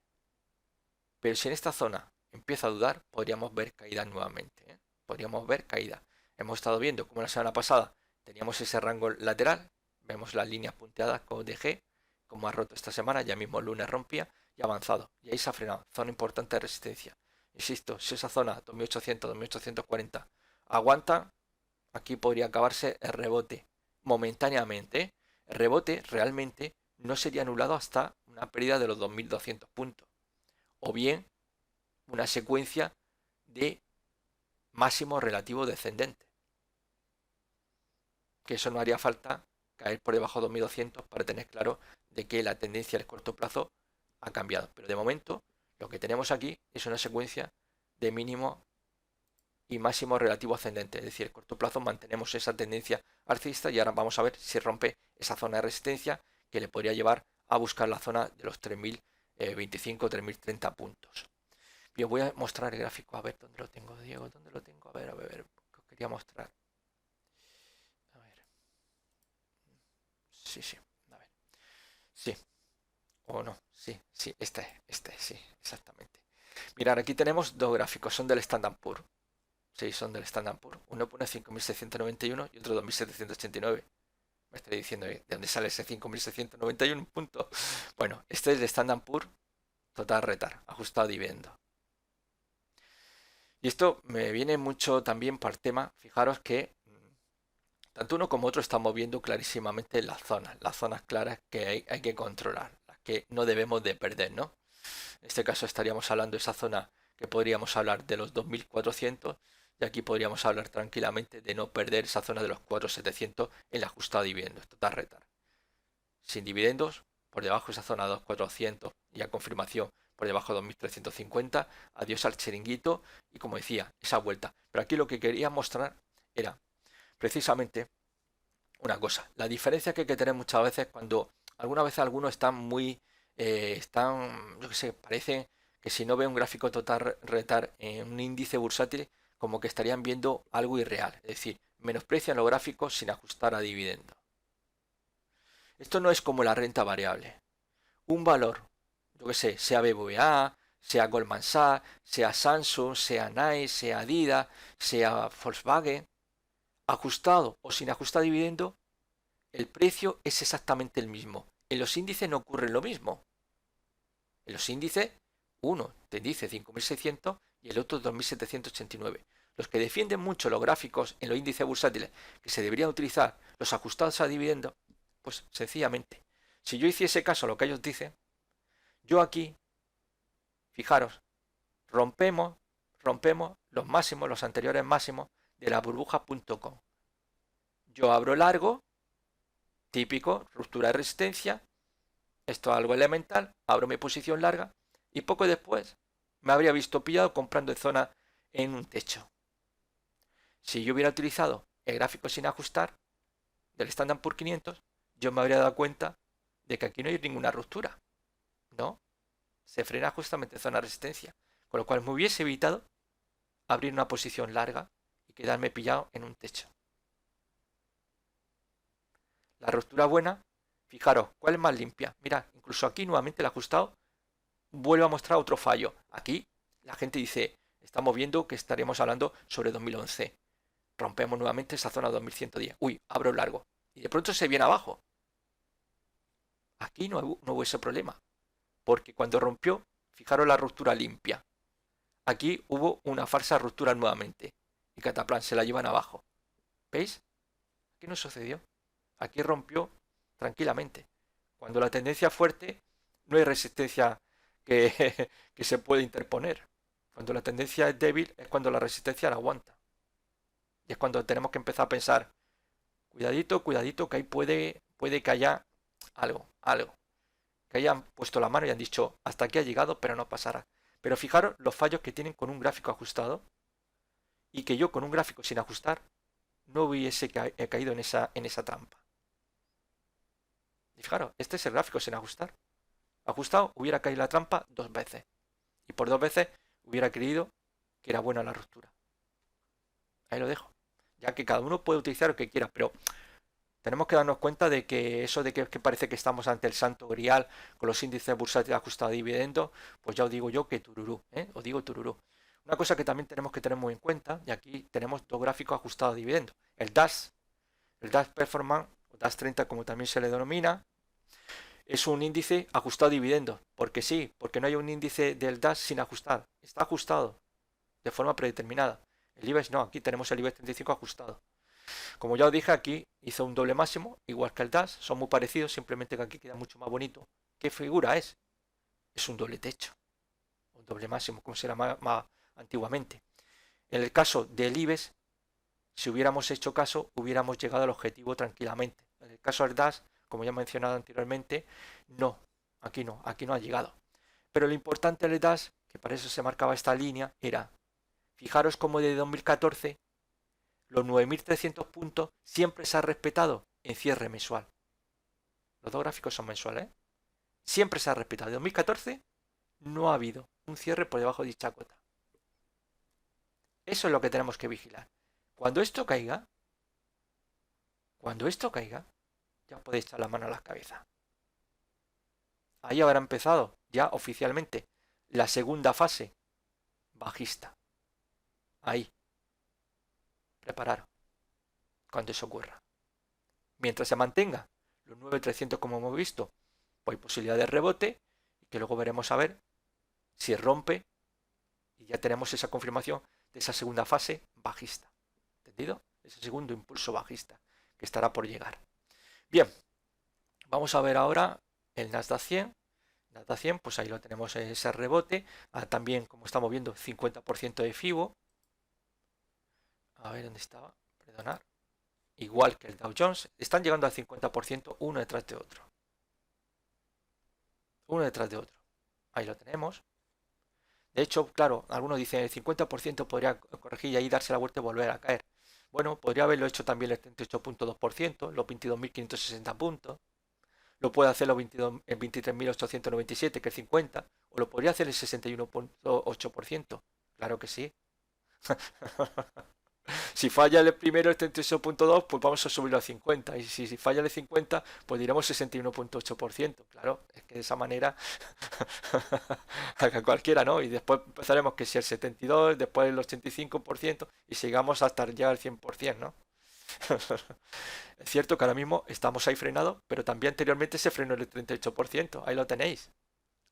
Pero si en esta zona empieza a dudar, podríamos ver caídas nuevamente, ¿eh? Podríamos ver caídas. Hemos estado viendo como la semana pasada teníamos ese rango lateral. Vemos las líneas punteadas con DG, como ha roto esta semana. Ya mismo el lunes rompía y ha avanzado. Y ahí se ha frenado. Zona importante de resistencia. Insisto, si esa zona 2800, 2840 aguanta, aquí podría acabarse el rebote momentáneamente, ¿eh? El rebote realmente no sería anulado hasta una pérdida de los 2200 puntos. O bien una secuencia de máximo relativo descendente. Que eso no haría falta caer por debajo de 2200 para tener claro de que la tendencia al corto plazo ha cambiado. Pero de momento lo que tenemos aquí es una secuencia de mínimo y máximo relativo ascendente. Es decir, a corto plazo mantenemos esa tendencia alcista y ahora vamos a ver si rompe esa zona de resistencia que le podría llevar a buscar la zona de los 3025, 3030 puntos. Yo voy a mostrar el gráfico, a ver dónde lo tengo, Diego, dónde lo tengo, a ver, que os quería mostrar. A ver. Sí, a ver. Sí, o no, sí, este, sí, exactamente. Mirad, aquí tenemos dos gráficos, son del Standard Poor's. Sí, son del Standard Poor's. Uno pone 5.691 y otro 2.789. Me estoy diciendo, ¿de dónde sale ese 5.691 punto? Bueno, este es de Standard Poor's Total Return, ajustado a dividendo. Y esto me viene mucho también para el tema, fijaros que tanto uno como otro estamos viendo clarísimamente las zonas claras que hay que controlar, las que no debemos de perder, ¿no? En este caso estaríamos hablando de esa zona que podríamos hablar de los 2400 y aquí podríamos hablar tranquilamente de no perder esa zona de los 4700 en el ajustado a dividendos, total return. Sin dividendos, por debajo de esa zona de 2400 y a confirmación por debajo de 2350, adiós al chiringuito y como decía, esa vuelta. Pero aquí lo que quería mostrar era precisamente una cosa, la diferencia que hay que tener muchas veces cuando algunas veces algunos están muy, yo que sé, parece que si no ve un gráfico total retar en un índice bursátil, como que estarían viendo algo irreal, es decir, menosprecian los gráficos sin ajustar a dividendo. Esto no es como la renta variable. Un valor, yo que sé, sea BBVA, sea Goldman Sachs, sea Samsung, sea Nike, sea Adidas, sea Volkswagen, ajustado o sin ajustar a dividendo, el precio es exactamente el mismo. En los índices no ocurre lo mismo. En los índices, uno te dice 5.600 y el otro 2.789. Los que defienden mucho los gráficos en los índices bursátiles que se deberían utilizar los ajustados a dividendo, pues sencillamente, si yo hiciese caso a lo que ellos dicen, yo aquí, fijaros, rompemos los máximos, los anteriores máximos de la burbuja.com. Yo abro largo, típico, ruptura de resistencia, esto es algo elemental, abro mi posición larga y poco después me habría visto pillado comprando en zona en un techo. Si yo hubiera utilizado el gráfico sin ajustar del Standard Poor's 500, yo me habría dado cuenta de que aquí no hay ninguna ruptura. No, se frena justamente en zona de resistencia, con lo cual me hubiese evitado abrir una posición larga y quedarme pillado en un techo. La ruptura buena, fijaros, ¿cuál es más limpia? Mirad, incluso aquí nuevamente el ajustado vuelve a mostrar otro fallo. Aquí la gente dice, estamos viendo que estaremos hablando sobre 2011. Rompemos nuevamente esa zona 2110. Uy, abro largo. Y de pronto se viene abajo. Aquí no hubo ese problema. Porque cuando rompió, fijaros la ruptura limpia. Aquí hubo una falsa ruptura nuevamente. Y cataplan, se la llevan abajo. ¿Veis? Aquí no sucedió. Aquí rompió tranquilamente. Cuando la tendencia es fuerte, no hay resistencia que, que se puede interponer. Cuando la tendencia es débil es cuando la resistencia la aguanta. Y es cuando tenemos que empezar a pensar, cuidadito, cuidadito, que ahí puede que haya algo. Que hayan puesto la mano y han dicho, hasta aquí ha llegado, pero no pasará. Pero fijaros los fallos que tienen con un gráfico ajustado y que yo con un gráfico sin ajustar no hubiese caído en esa trampa. Y fijaros, este es el gráfico sin ajustar. Ajustado hubiera caído la trampa 2 veces. Y por 2 veces hubiera caído que era buena la ruptura. Ahí lo dejo. Ya que cada uno puede utilizar lo que quiera, pero tenemos que darnos cuenta de que eso de que parece que estamos ante el santo grial con los índices bursátiles ajustados a dividendos, pues ya os digo yo que tururú, os digo tururú. Una cosa que también tenemos que tener muy en cuenta, y aquí tenemos dos gráficos ajustados a dividendos. El DAX Performance, o DAX 30 como también se le denomina, es un índice ajustado a dividendos. Porque sí, porque no hay un índice del DAX sin ajustar. Está ajustado de forma predeterminada. El IBEX no, aquí tenemos el IBEX 35 ajustado. Como ya os dije, aquí hizo un doble máximo, igual que el DAX, son muy parecidos, simplemente que aquí queda mucho más bonito. ¿Qué figura es? Es un doble techo, un doble máximo, como se era más antiguamente. En el caso del IBEX, si hubiéramos hecho caso, hubiéramos llegado al objetivo tranquilamente. En el caso del DAX, como ya he mencionado anteriormente, no, aquí no ha llegado. Pero lo importante del DAX, que para eso se marcaba esta línea, era, fijaros como de 2014 los 9.300 puntos siempre se ha respetado en cierre mensual. Los dos gráficos son mensuales, ¿eh? Siempre se ha respetado. En 2014 no ha habido un cierre por debajo de dicha cota. Eso es lo que tenemos que vigilar. Cuando esto caiga, ya podéis echar la mano a la cabeza. Ahí habrá empezado ya oficialmente la segunda fase bajista. Ahí. Prepararos cuando eso ocurra. Mientras se mantenga los 9.300 como hemos visto, pues hay posibilidad de rebote, que luego veremos a ver si rompe y ya tenemos esa confirmación de esa segunda fase bajista. ¿Entendido? Ese segundo impulso bajista que estará por llegar. Bien, vamos a ver ahora el Nasdaq 100. Nasdaq 100, pues ahí lo tenemos ese rebote. También, como estamos viendo, 50% de FIBO. A ver dónde estaba. Perdonar. Igual que el Dow Jones. Están llegando al 50% uno detrás de otro. Uno detrás de otro. Ahí lo tenemos. De hecho, claro, algunos dicen el 50% podría corregir y ahí darse la vuelta y volver a caer. Bueno, podría haberlo hecho también el 38.2%, los 22.560 puntos. Lo puede hacer el 23.897, que es 50, o lo podría hacer el 61.8%. Claro que sí. Si falla el primero, el 38.2, pues vamos a subirlo a 50. Y si falla el 50, pues diremos 61.8%. Claro, es que de esa manera a cualquiera, ¿no? Y después empezaremos que si el 72, después el 85% y sigamos hasta llegar al 100%, ¿no? Es cierto que ahora mismo estamos ahí frenados, pero también anteriormente se frenó el 38%. Ahí lo tenéis.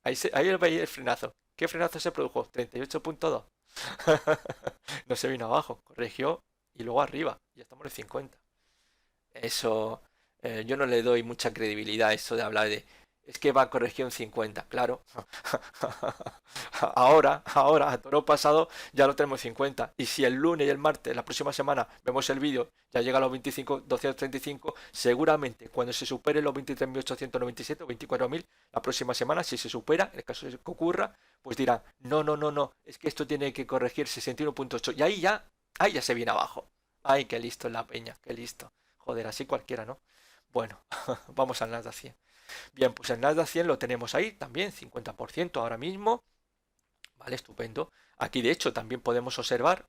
Ahí veis el frenazo. ¿Qué frenazo se produjo? 38.2. No se vino abajo, corrigió y luego arriba. Ya estamos en 50. Eso, yo no le doy mucha credibilidad a eso de hablar de es que va a corregir un 50, claro. Ahora, a toro pasado ya lo tenemos 50. Y si el lunes y el martes, la próxima semana, vemos el vídeo, ya llega a los 25.235, seguramente cuando se supere los 23.897 o 24.000, la próxima semana, si se supera, en el caso de que ocurra, pues dirán, no, es que esto tiene que corregir 61.8. Y ahí ya se viene abajo. Ay, qué listo es la peña, qué listo. Joder, así cualquiera, ¿no? Bueno, vamos al Nasdaq 100. Bien, pues el Nasdaq 100 lo tenemos ahí también, 50% ahora mismo. Vale, estupendo. Aquí de hecho también podemos observar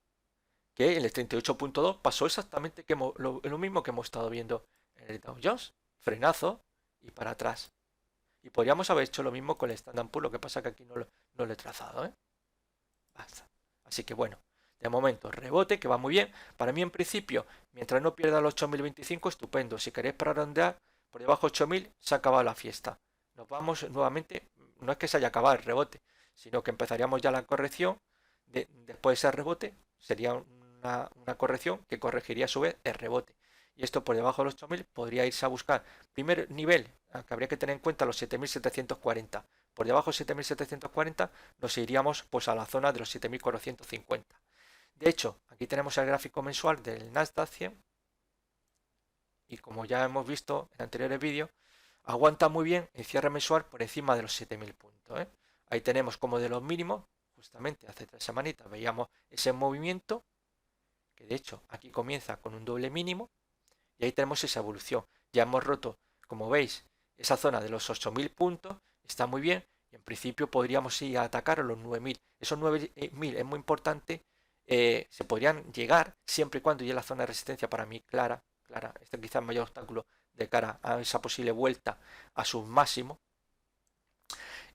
que el 38.2 pasó exactamente lo mismo que hemos estado viendo en el Dow Jones. Frenazo y para atrás. Y podríamos haber hecho lo mismo con el Standard Poor's, lo que pasa que aquí no lo he trazado, ¿eh? Basta. Así que bueno, de momento rebote que va muy bien. Para mí en principio, mientras no pierda los 8.025, estupendo. Si queréis para redondear, por debajo de 8.000 se ha acabado la fiesta. Nos vamos nuevamente, no es que se haya acabado el rebote, sino que empezaríamos ya la corrección. Después de ese rebote sería una corrección que corregiría a su vez el rebote. Y esto por debajo de los 8.000 podría irse a buscar primer nivel, que habría que tener en cuenta los 7.740. Por debajo de 7.740 nos iríamos pues a la zona de los 7.450. De hecho, aquí tenemos el gráfico mensual del Nasdaq 100 y como ya hemos visto en anteriores vídeos, aguanta muy bien el cierre mensual por encima de los 7.000 puntos, ¿eh? Ahí tenemos como de los mínimos, justamente hace 3 semanitas veíamos ese movimiento, que de hecho aquí comienza con un doble mínimo, y ahí tenemos esa evolución. Ya hemos roto, como veis, esa zona de los 8.000 puntos, está muy bien, y en principio podríamos ir a atacar a los 9.000. Esos 9.000 es muy importante se podrían llegar siempre y cuando ya la zona de resistencia para mí clara, este quizás el mayor obstáculo de cara a esa posible vuelta a sus máximos,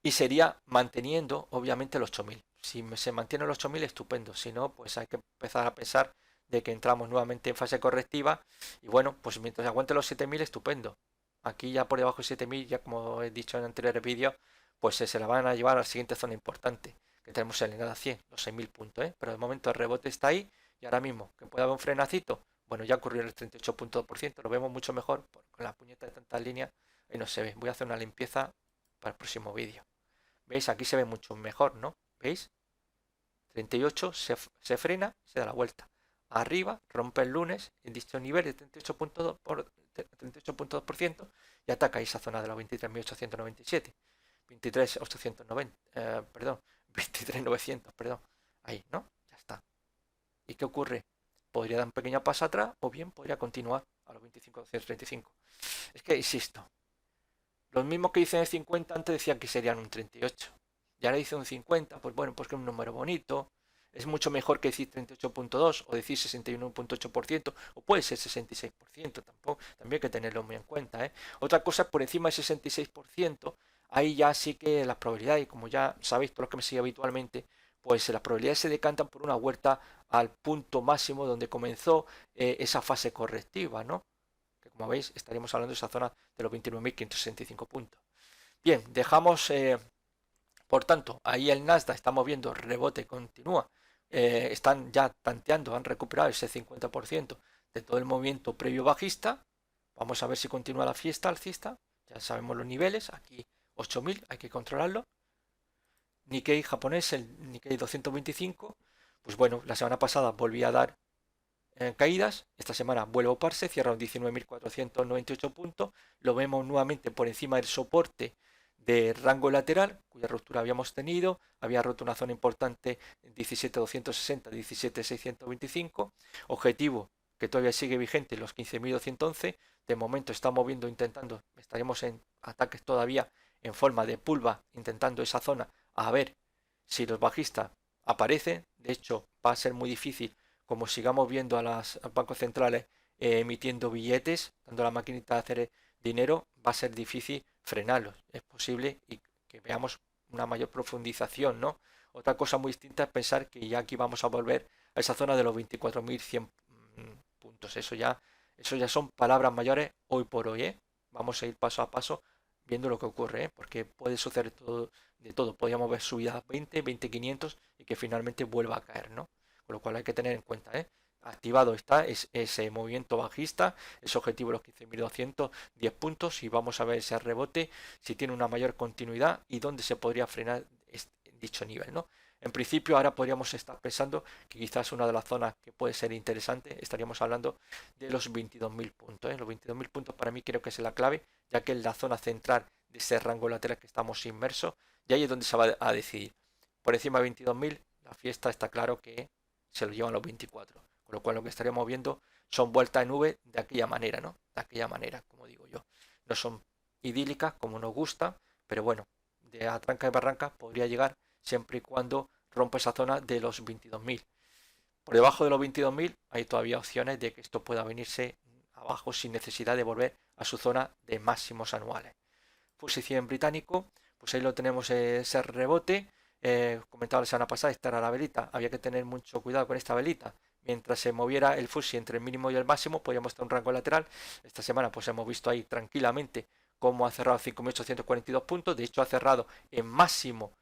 y sería manteniendo obviamente los 8000. Si se mantiene los 8000, estupendo. Si no, pues hay que empezar a pensar de que entramos nuevamente en fase correctiva. Y bueno, pues mientras aguante los 7000, estupendo. Aquí ya por debajo de 7000, ya como he dicho en anteriores vídeos, pues se la van a llevar a la siguiente zona importante que tenemos en el 100, los 6000 puntos, ¿eh? Pero de momento el rebote está ahí y ahora mismo que puede haber un frenacito. Bueno, ya ocurrió el 38%, lo vemos mucho mejor con la puñeta de tantas líneas y no se ve. Voy a hacer una limpieza para el próximo vídeo. ¿Veis? Aquí se ve mucho mejor, ¿no? ¿Veis? 38 se frena, se da la vuelta. Arriba, rompe el lunes en dicho nivel de 38.2% y ataca esa zona de los 23.897. 23.890, perdón, 23.900, perdón. Ahí, ¿no? Ya está. ¿Y qué ocurre? Podría dar un pequeño paso atrás o bien podría continuar a los 25.235. Es que, insisto, los mismos que dicen el 50 antes decían que serían un 38. Y ahora dice un 50, pues bueno, pues que es un número bonito. Es mucho mejor que decir 38.2 o decir 61.8% o puede ser 66%, tampoco, también hay que tenerlo muy en cuenta, ¿eh? Otra cosa, por encima del 66%, ahí ya sí que las probabilidades, como ya sabéis todos los que me siguen habitualmente, pues las probabilidades se decantan por una vuelta al punto máximo donde comenzó esa fase correctiva, ¿no? Que como veis estaríamos hablando de esa zona de los 29.565 puntos. Bien, dejamos, por tanto, ahí el Nasdaq estamos viendo rebote continúa. Están ya tanteando, han recuperado ese 50% de todo el movimiento previo bajista. Vamos a ver si continúa la fiesta alcista. Ya sabemos los niveles, aquí 8000, hay que controlarlo. Nikkei japonés, el Nikkei 225, pues bueno, la semana pasada volví a dar caídas. Esta semana vuelve a oparse, cierra un 19.498 puntos. Lo vemos nuevamente por encima del soporte de rango lateral, cuya ruptura habíamos tenido. Había roto una zona importante en 17.260, 17.625. Objetivo que todavía sigue vigente, los 15.211. De momento estamos viendo, intentando, estaremos en ataques todavía en forma de pulva, intentando esa zona a ver si los bajistas aparecen. De hecho, va a ser muy difícil como sigamos viendo a los bancos centrales emitiendo billetes, dando a la maquinita de hacer dinero, va a ser difícil frenarlos. Es posible y que veamos una mayor profundización, ¿no? Otra cosa muy distinta es pensar que ya aquí vamos a volver a esa zona de los 24.100 puntos. Eso ya son palabras mayores hoy por hoy, ¿eh? Vamos a ir paso a paso viendo lo que ocurre, ¿eh? Porque puede suceder todo, de todo. Podríamos ver subidas 20, 20.500 y que finalmente vuelva a caer, ¿no? Con lo cual hay que tener en cuenta, ¿eh? Activado está ese movimiento bajista, ese objetivo de los 15.210 puntos y vamos a ver ese rebote, si tiene una mayor continuidad y dónde se podría frenar dicho nivel, ¿no? En principio ahora podríamos estar pensando que quizás una de las zonas que puede ser interesante, estaríamos hablando de los 22.000 puntos, ¿eh? Los 22.000 puntos para mí creo que es la clave, ya que es la zona central de ese rango lateral que estamos inmersos y ahí es donde se va a decidir. Por encima de 22.000 la fiesta está claro que se lo llevan los 24. Con lo cual lo que estaríamos viendo son vueltas en V de aquella manera, ¿no? De aquella manera, como digo yo. No son idílicas como nos gusta, pero bueno, de a tranca y barranca podría llegar siempre y cuando rompa esa zona de los 22.000. Por debajo de los 22.000 hay todavía opciones de que esto pueda venirse abajo sin necesidad de volver a su zona de máximos anuales. FTSE 100 británico, pues ahí lo tenemos ese rebote. Comentaba la semana pasada, esta era la velita, había que tener mucho cuidado con esta velita. Mientras se moviera el FTSE entre el mínimo y el máximo, podíamos tener un rango lateral. Esta semana pues hemos visto ahí tranquilamente cómo ha cerrado 5.842 puntos. De hecho ha cerrado en máximo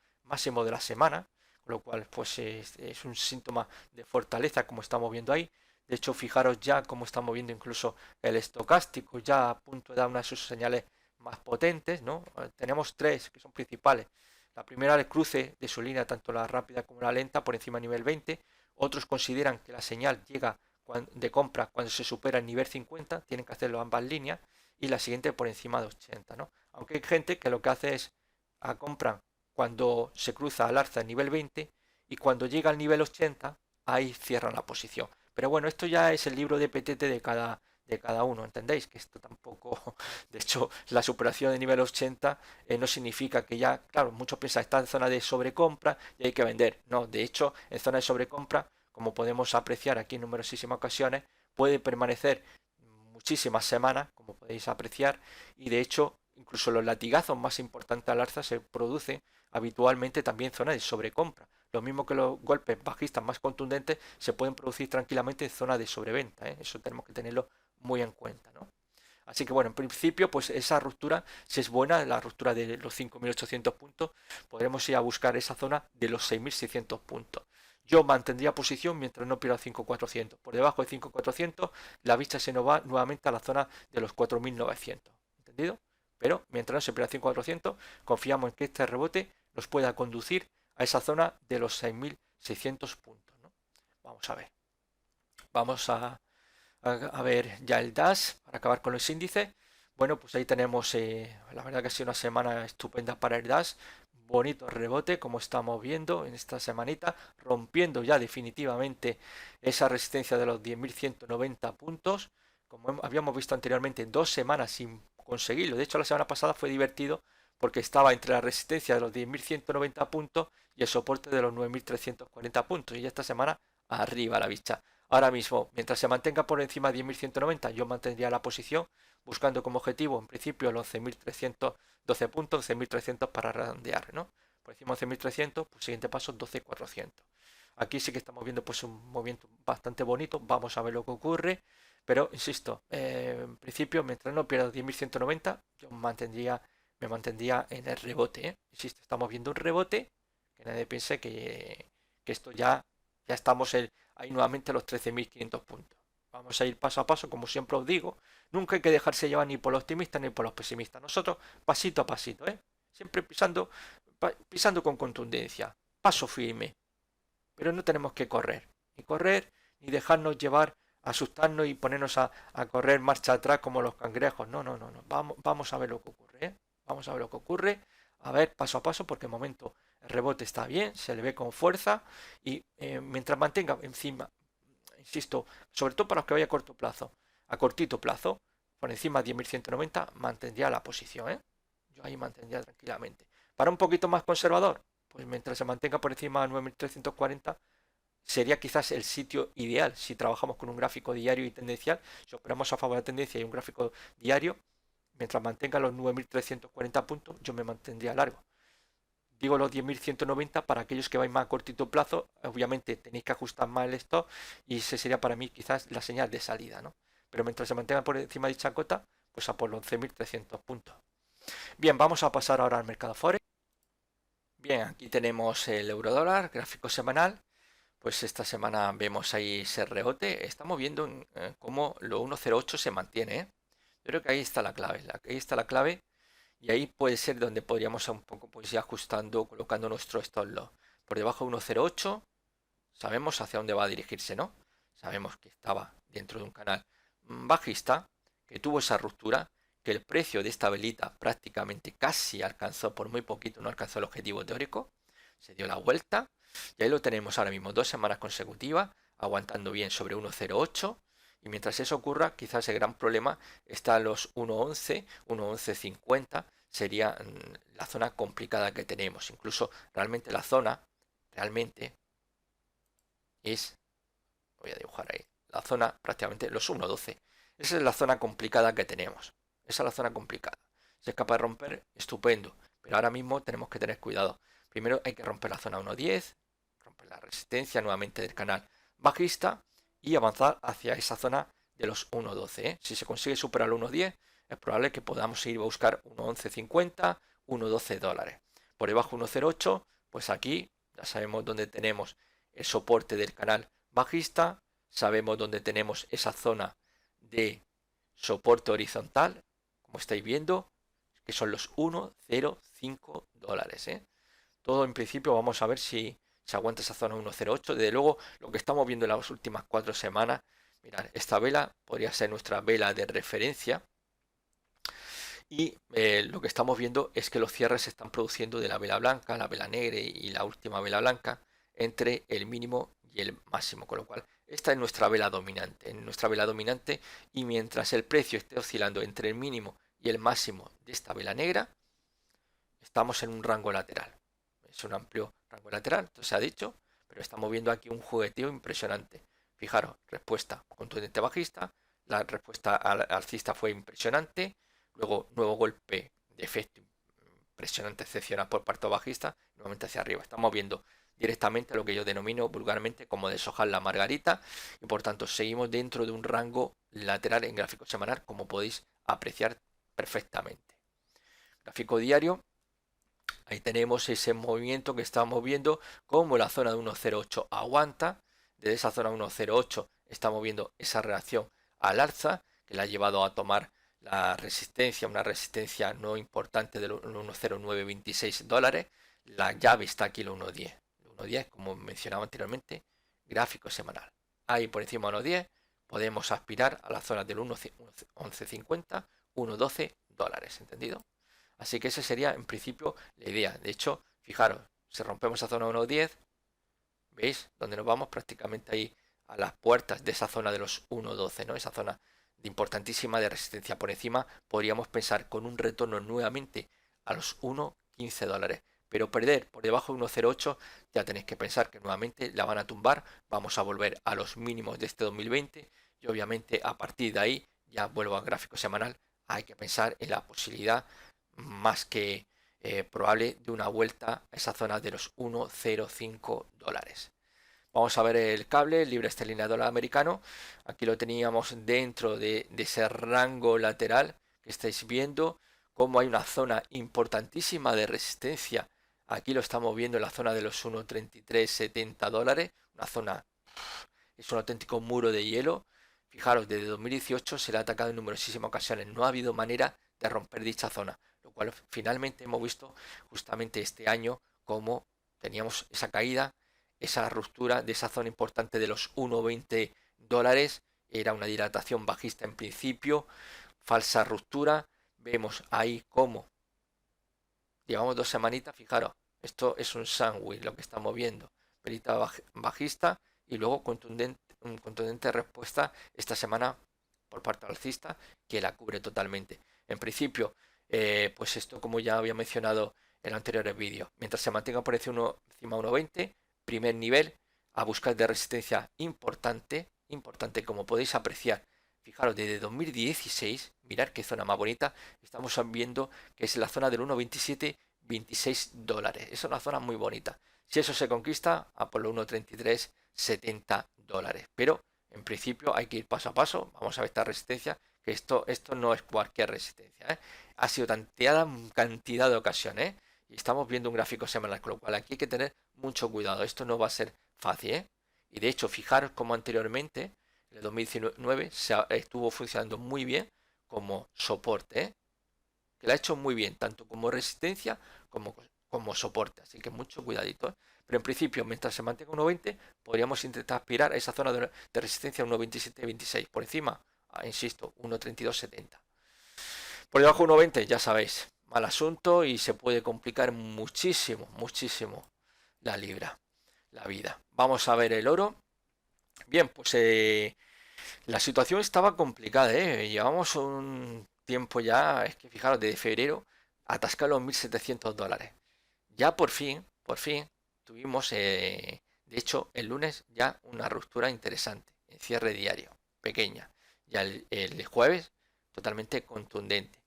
de la semana, con lo cual pues es un síntoma de fortaleza como estamos viendo ahí. De hecho, fijaros ya cómo estamos viendo incluso el estocástico ya a punto de dar una de sus señales más potentes, ¿no? Tenemos tres que son principales. La primera, el cruce de su línea, tanto la rápida como la lenta, por encima del nivel 20. Otros consideran que la señal llega de compra cuando se supera el nivel 50, tienen que hacerlo ambas líneas, y la siguiente por encima de 80, ¿no? Aunque hay gente que lo que hace es a compra cuando se cruza al alza el nivel 20 y cuando llega al nivel 80, ahí cierran la posición. Pero bueno, esto ya es el libro de PTT de cada uno, ¿entendéis? Que esto tampoco, de hecho, la superación de nivel 80 no significa que ya, claro, muchos piensan está en zona de sobrecompra y hay que vender. No, de hecho, en zona de sobrecompra, como podemos apreciar aquí en numerosísimas ocasiones, puede permanecer muchísimas semanas, como podéis apreciar, y de hecho incluso los latigazos más importantes al alza se producen habitualmente también en zonas de sobrecompra. Lo mismo que los golpes bajistas más contundentes se pueden producir tranquilamente en zonas de sobreventa, ¿eh? Eso tenemos que tenerlo muy en cuenta, ¿no? Así que bueno, en principio, pues esa ruptura, si es buena, la ruptura de los 5.800 puntos, podremos ir a buscar esa zona de los 6.600 puntos. Yo mantendría posición mientras no pierda 5.400. Por debajo de 5.400, la vista se nos va nuevamente a la zona de los 4.900. ¿Entendido? Pero mientras no se pierda 5.400, confiamos en que este rebote nos pueda conducir a esa zona de los 6.600 puntos, ¿no? Vamos a ver. Vamos a ver ya el DAX para acabar con los índices. Bueno, pues ahí tenemos, la verdad que ha sido una semana estupenda para el DAX. Bonito rebote, como estamos viendo en esta semanita, rompiendo ya definitivamente esa resistencia de los 10.190 puntos. Como habíamos visto anteriormente, 2 semanas sin conseguirlo. De hecho, la semana pasada fue divertido porque estaba entre la resistencia de los 10.190 puntos y el soporte de los 9.340 puntos. Y ya esta semana arriba a la vista. Ahora mismo, mientras se mantenga por encima de 10.190, yo mantendría la posición buscando como objetivo en principio los 11.312 puntos, 11.300 para redondear, ¿no? Por encima de 11.300, pues siguiente paso 12.400. Aquí sí que estamos viendo pues un movimiento bastante bonito, vamos a ver lo que ocurre, pero insisto, en principio mientras no pierda 10.190, yo me mantendría en el rebote, ¿eh? Insisto, estamos viendo un rebote, que nadie piense que esto ya estamos ahí nuevamente los 13.500 puntos. Vamos a ir paso a paso, como siempre os digo. Nunca hay que dejarse llevar ni por los optimistas ni por los pesimistas. Nosotros, pasito a pasito, ¿eh? Siempre pisando con contundencia. Paso firme. Pero no tenemos que correr, ni dejarnos llevar, asustarnos y ponernos a correr marcha atrás como los cangrejos. No, no, no, no. Vamos a ver lo que ocurre, ¿eh? Vamos a ver lo que ocurre. A ver, paso a paso, porque de momento el rebote está bien, se le ve con fuerza y mientras mantenga encima, insisto, sobre todo para los que vaya a corto plazo, a cortito plazo, por encima de 10.190, mantendría la posición, ¿eh? Yo ahí mantendría tranquilamente. Para un poquito más conservador, pues mientras se mantenga por encima de 9.340, sería quizás el sitio ideal si trabajamos con un gráfico diario y tendencial. Si operamos a favor de la tendencia y un gráfico diario, mientras mantenga los 9.340 puntos, yo me mantendría largo. Digo los 10.190 para aquellos que vais más a cortito plazo, obviamente tenéis que ajustar más el stop y ese sería para mí quizás la señal de salida, ¿no? Pero mientras se mantenga por encima de dicha cota, pues a por los 11.300 puntos. Bien, vamos a pasar ahora al mercado Forex. Bien, aquí tenemos el euro dólar, gráfico semanal. Pues esta semana vemos ahí ese rebote. Estamos viendo cómo lo 1.08 se mantiene, ¿eh? Yo creo que ahí está la clave. Ahí está la clave. Y ahí puede ser donde podríamos un poco pues ir ajustando, colocando nuestro stop loss. Por debajo de 1.08 sabemos hacia dónde va a dirigirse, ¿no? Sabemos que estaba dentro de un canal bajista, que tuvo esa ruptura, que el precio de esta velita prácticamente casi alcanzó, por muy poquito, no alcanzó el objetivo teórico, se dio la vuelta, y ahí lo tenemos ahora mismo, 2 semanas consecutivas, aguantando bien sobre 1.08, y mientras eso ocurra, quizás el gran problema está en los 1.11, 1.11.50, sería la zona complicada que tenemos. Incluso realmente la zona, realmente es, voy a dibujar ahí, la zona prácticamente los 1.12. Esa es la zona complicada que tenemos. Esa es la zona complicada. Si es capaz de romper, estupendo. Pero ahora mismo tenemos que tener cuidado. Primero hay que romper la zona 1.10, romper la resistencia nuevamente del canal bajista y avanzar hacia esa zona de los 1.12, ¿eh? Si se consigue superar el 1.10, es probable que podamos ir a buscar 1.1150, 1.12 dólares. Por debajo 1.08, pues aquí ya sabemos dónde tenemos el soporte del canal bajista, sabemos dónde tenemos esa zona de soporte horizontal, como estáis viendo, que son los 1.05 dólares, ¿eh? Todo en principio vamos a ver si se aguanta esa zona 1.08. Desde luego, lo que estamos viendo en las últimas 4 semanas, mirad, esta vela podría ser nuestra vela de referencia. Y lo que estamos viendo es que los cierres se están produciendo de la vela blanca, la vela negra y la última vela blanca entre el mínimo y el máximo, con lo cual esta es nuestra vela dominante, y mientras el precio esté oscilando entre el mínimo y el máximo de esta vela negra, estamos en un rango lateral. Es un amplio rango lateral, esto se ha dicho, pero estamos viendo aquí un jugueteo impresionante. Fijaros, respuesta contundente bajista, la respuesta alcista fue impresionante, luego nuevo golpe de efecto impresionante, excepcional por parte bajista, nuevamente hacia arriba. Estamos viendo directamente lo que yo denomino vulgarmente como deshojar la margarita y por tanto seguimos dentro de un rango lateral en gráfico semanal, como podéis apreciar perfectamente. Gráfico diario, ahí tenemos ese movimiento que estamos viendo, como la zona de 1.08 aguanta. Desde esa zona 1.08 estamos viendo esa reacción al alza que la ha llevado a tomar la resistencia, una resistencia no importante de 1.0926 dólares. La llave está aquí en 1.10. 1.10, como mencionaba anteriormente, gráfico semanal. Ahí por encima de 1.10 podemos aspirar a la zona del 1.1150, 1.12 dólares, ¿entendido? Así que esa sería en principio la idea. De hecho, fijaros, si rompemos esa zona 1.10, ¿veis? Donde nos vamos prácticamente ahí a las puertas de esa zona de los 1.12, ¿no? Esa zona importantísima de resistencia. Por encima podríamos pensar con un retorno nuevamente a los 1.15 dólares. Pero perder por debajo de 1.08 ya tenéis que pensar que nuevamente la van a tumbar. Vamos a volver a los mínimos de este 2020 y obviamente a partir de ahí ya vuelvo al gráfico semanal. Hay que pensar en la posibilidad más que probable de una vuelta a esa zona de los 1.05 dólares. Vamos a ver el cable libre esterlina dólar americano. Aquí lo teníamos dentro de ese rango lateral que estáis viendo, como hay una zona importantísima de resistencia. Aquí lo estamos viendo en la zona de los 1.3370 dólares. Una zona, es un auténtico muro de hielo. Fijaros, desde 2018 se le ha atacado en numerosísimas ocasiones. No ha habido manera de romper dicha zona, lo cual finalmente hemos visto justamente este año como teníamos esa caída, esa ruptura de esa zona importante de los 1.20 dólares. Era una dilatación bajista en principio, falsa ruptura. Vemos ahí como llevamos 2 semanitas, fijaros, esto es un sándwich lo que estamos viendo, velita bajista y luego contundente respuesta esta semana por parte alcista que la cubre totalmente. En principio, pues esto, como ya había mencionado en anteriores vídeos, mientras se mantenga por encima de 1.20, primer nivel a buscar de resistencia importante, como podéis apreciar. Fijaros, desde 2016, mirad qué zona más bonita, estamos viendo que es la zona del 1.2726 dólares. Es una zona muy bonita. Si eso se conquista, a por los 1.3370 dólares. Pero en principio hay que ir paso a paso. Vamos a ver esta resistencia, que esto no es cualquier resistencia, ¿eh? Ha sido tanteada cantidad de ocasiones, ¿eh? Y estamos viendo un gráfico semanal, con lo cual aquí hay que tener mucho cuidado. Esto no va a ser fácil, ¿eh? Y de hecho, fijaros como anteriormente, en el 2019, estuvo funcionando muy bien como soporte, ¿eh? Que la ha hecho muy bien, tanto como resistencia como soporte. Así que mucho cuidadito, ¿eh? Pero en principio, mientras se mantenga 1.20, podríamos intentar aspirar a esa zona de resistencia 1.2726. Por encima, insisto, 1.3270. Por debajo de 1.20, ya sabéis, mal asunto y se puede complicar muchísimo, muchísimo la libra, la vida. Vamos a ver el oro. Bien, pues la situación estaba complicada, ¿eh? Llevamos un tiempo ya, es que fijaros, desde febrero, atascar los 1.700 dólares. Ya por fin, tuvimos, de hecho, el lunes ya una ruptura interesante, en cierre diario, pequeña. Ya el jueves, totalmente contundente.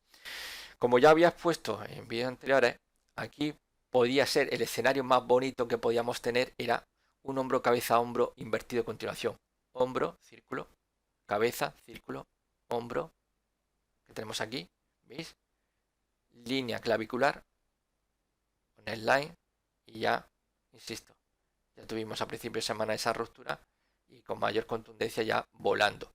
Como ya había expuesto en vídeos anteriores, aquí podía ser el escenario más bonito que podíamos tener, era un hombro, cabeza, hombro invertido a continuación. Hombro, círculo, cabeza, círculo, hombro, que tenemos aquí, ¿veis? Línea clavicular, con line y ya, insisto, ya tuvimos a principio de semana esa ruptura y con mayor contundencia ya volando.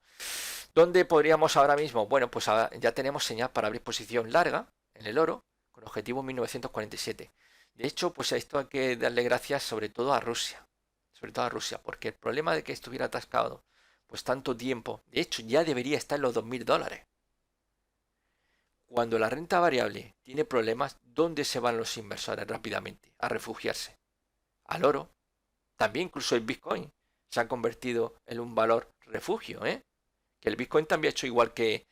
¿Dónde podríamos ahora mismo? Bueno, pues ya tenemos señal para abrir posición larga en el oro con objetivo 1947. De hecho, pues a esto hay que darle gracias sobre todo a Rusia, porque el problema de que estuviera atascado pues tanto tiempo, de hecho ya debería estar en los 2.000 dólares. Cuando la renta variable tiene problemas, ¿dónde se van los inversores rápidamente? A refugiarse. Al oro. También incluso el Bitcoin se ha convertido en un valor refugio, ¿eh? Que el Bitcoin también ha hecho igual que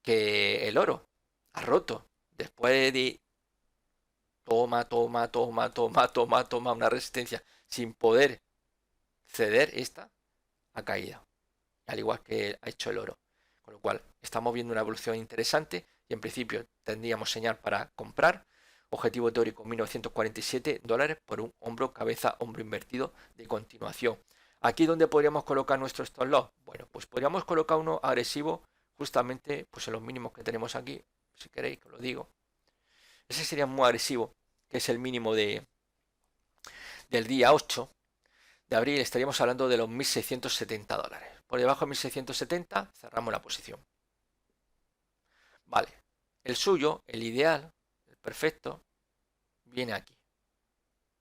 el oro. Ha roto. Después de toma una resistencia sin poder ceder esta a caída, al igual que ha hecho el oro. Con lo cual estamos viendo una evolución interesante y en principio tendríamos señal para comprar. Objetivo teórico 1947 dólares por un hombro, cabeza, hombro invertido de continuación. Aquí donde podríamos colocar nuestro stop loss. Bueno, pues podríamos colocar uno agresivo justamente pues en los mínimos que tenemos aquí. Si queréis que os lo digo. Ese sería muy agresivo, que es el mínimo del día 8 de abril. Estaríamos hablando de los 1.670 dólares. Por debajo de 1.670 cerramos la posición. Vale. El suyo, el ideal, el perfecto, viene aquí.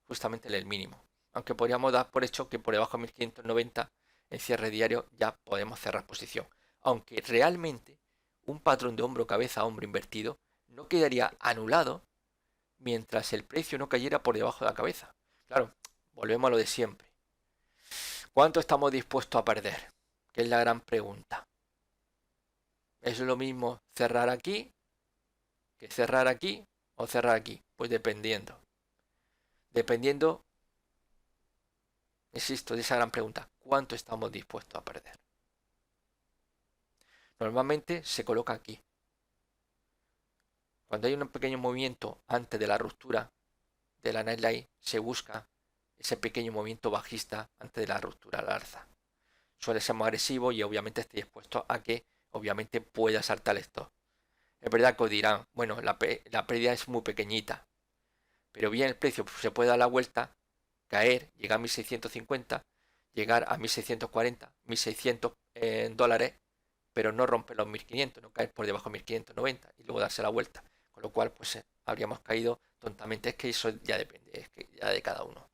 Justamente en el mínimo. Aunque podríamos dar por hecho que por debajo de 1.590 en cierre diario ya podemos cerrar posición. Aunque realmente un patrón de hombro, cabeza, hombro invertido no quedaría anulado mientras el precio no cayera por debajo de la cabeza. Claro, volvemos a lo de siempre. ¿Cuánto estamos dispuestos a perder? Que es la gran pregunta. ¿Es lo mismo cerrar aquí que cerrar aquí o cerrar aquí? Pues dependiendo. Dependiendo, insisto, de esa gran pregunta. ¿Cuánto estamos dispuestos a perder? Normalmente se coloca aquí. Cuando hay un pequeño movimiento antes de la ruptura de la neckline, se busca ese pequeño movimiento bajista antes de la ruptura al alza. Suele ser más agresivo y obviamente estoy expuesto a que obviamente pueda saltar esto. Es verdad que os dirán, bueno, la pérdida es muy pequeñita, pero bien el precio se puede dar la vuelta, caer, llegar a 1.650, llegar a 1.640, 1.600 dólares, pero no romper los 1.500, no caer por debajo de 1.590 y luego darse la vuelta. Con lo cual, pues habríamos caído tontamente. Es que eso ya depende, es que ya de cada uno.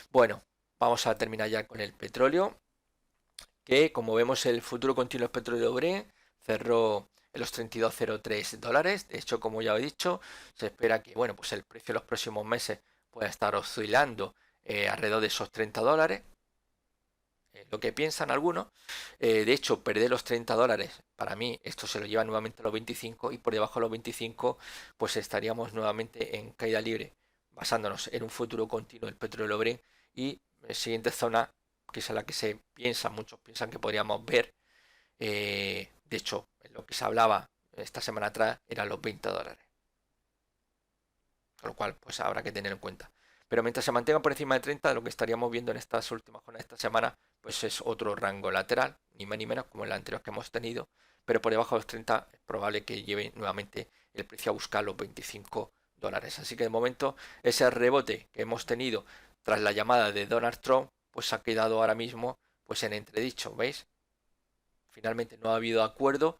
Bueno, vamos a terminar ya con el petróleo, que como vemos el futuro continuo del petróleo Brent cerró en los 32,03 dólares. De hecho, como ya he dicho, se espera que bueno, pues el precio en los próximos meses pueda estar oscilando alrededor de esos 30 dólares. Lo que piensan algunos. De hecho, perder los 30 dólares, para mí, esto se lo lleva nuevamente a los 25 y por debajo de los 25, pues estaríamos nuevamente en caída libre, basándonos en un futuro continuo del petróleo Brent y siguiente zona, que es a la que se piensa, muchos piensan que podríamos ver. De hecho, en lo que se hablaba esta semana atrás eran los 20 dólares. Con lo cual, pues habrá que tener en cuenta. Pero mientras se mantenga por encima de 30, lo que estaríamos viendo en estas últimas jornadas de esta semana, pues es otro rango lateral, ni más ni menos como el anterior que hemos tenido, pero por debajo de los 30 es probable que lleve nuevamente el precio a buscar los 25 dólares. Así que de momento ese rebote que hemos tenido tras la llamada de Donald Trump, pues ha quedado ahora mismo pues en entredicho, ¿veis? Finalmente no ha habido acuerdo,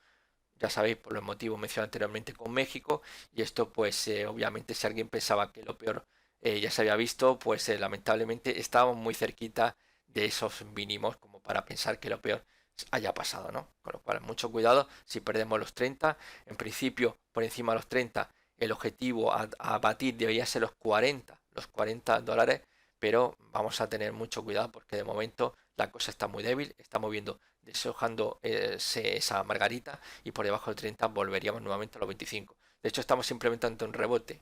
ya sabéis por los motivos mencionados anteriormente con México, y esto pues obviamente si alguien pensaba que lo peor ya se había visto, pues lamentablemente estábamos muy cerquita de esos mínimos como para pensar que lo peor haya pasado, ¿no? Con lo cual, mucho cuidado si perdemos los 30. En principio, por encima de los 30, el objetivo a batir debería ser los 40 dólares, pero vamos a tener mucho cuidado porque de momento la cosa está muy débil, estamos viendo deshojando esa margarita y por debajo de 30 volveríamos nuevamente a los 25. De hecho, estamos implementando un rebote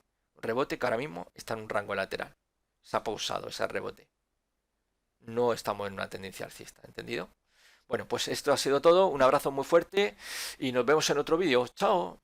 que ahora mismo está en un rango lateral. Se ha pausado ese rebote. No estamos en una tendencia alcista, ¿entendido? Bueno, pues esto ha sido todo. Un abrazo muy fuerte y nos vemos en otro vídeo. ¡Chao!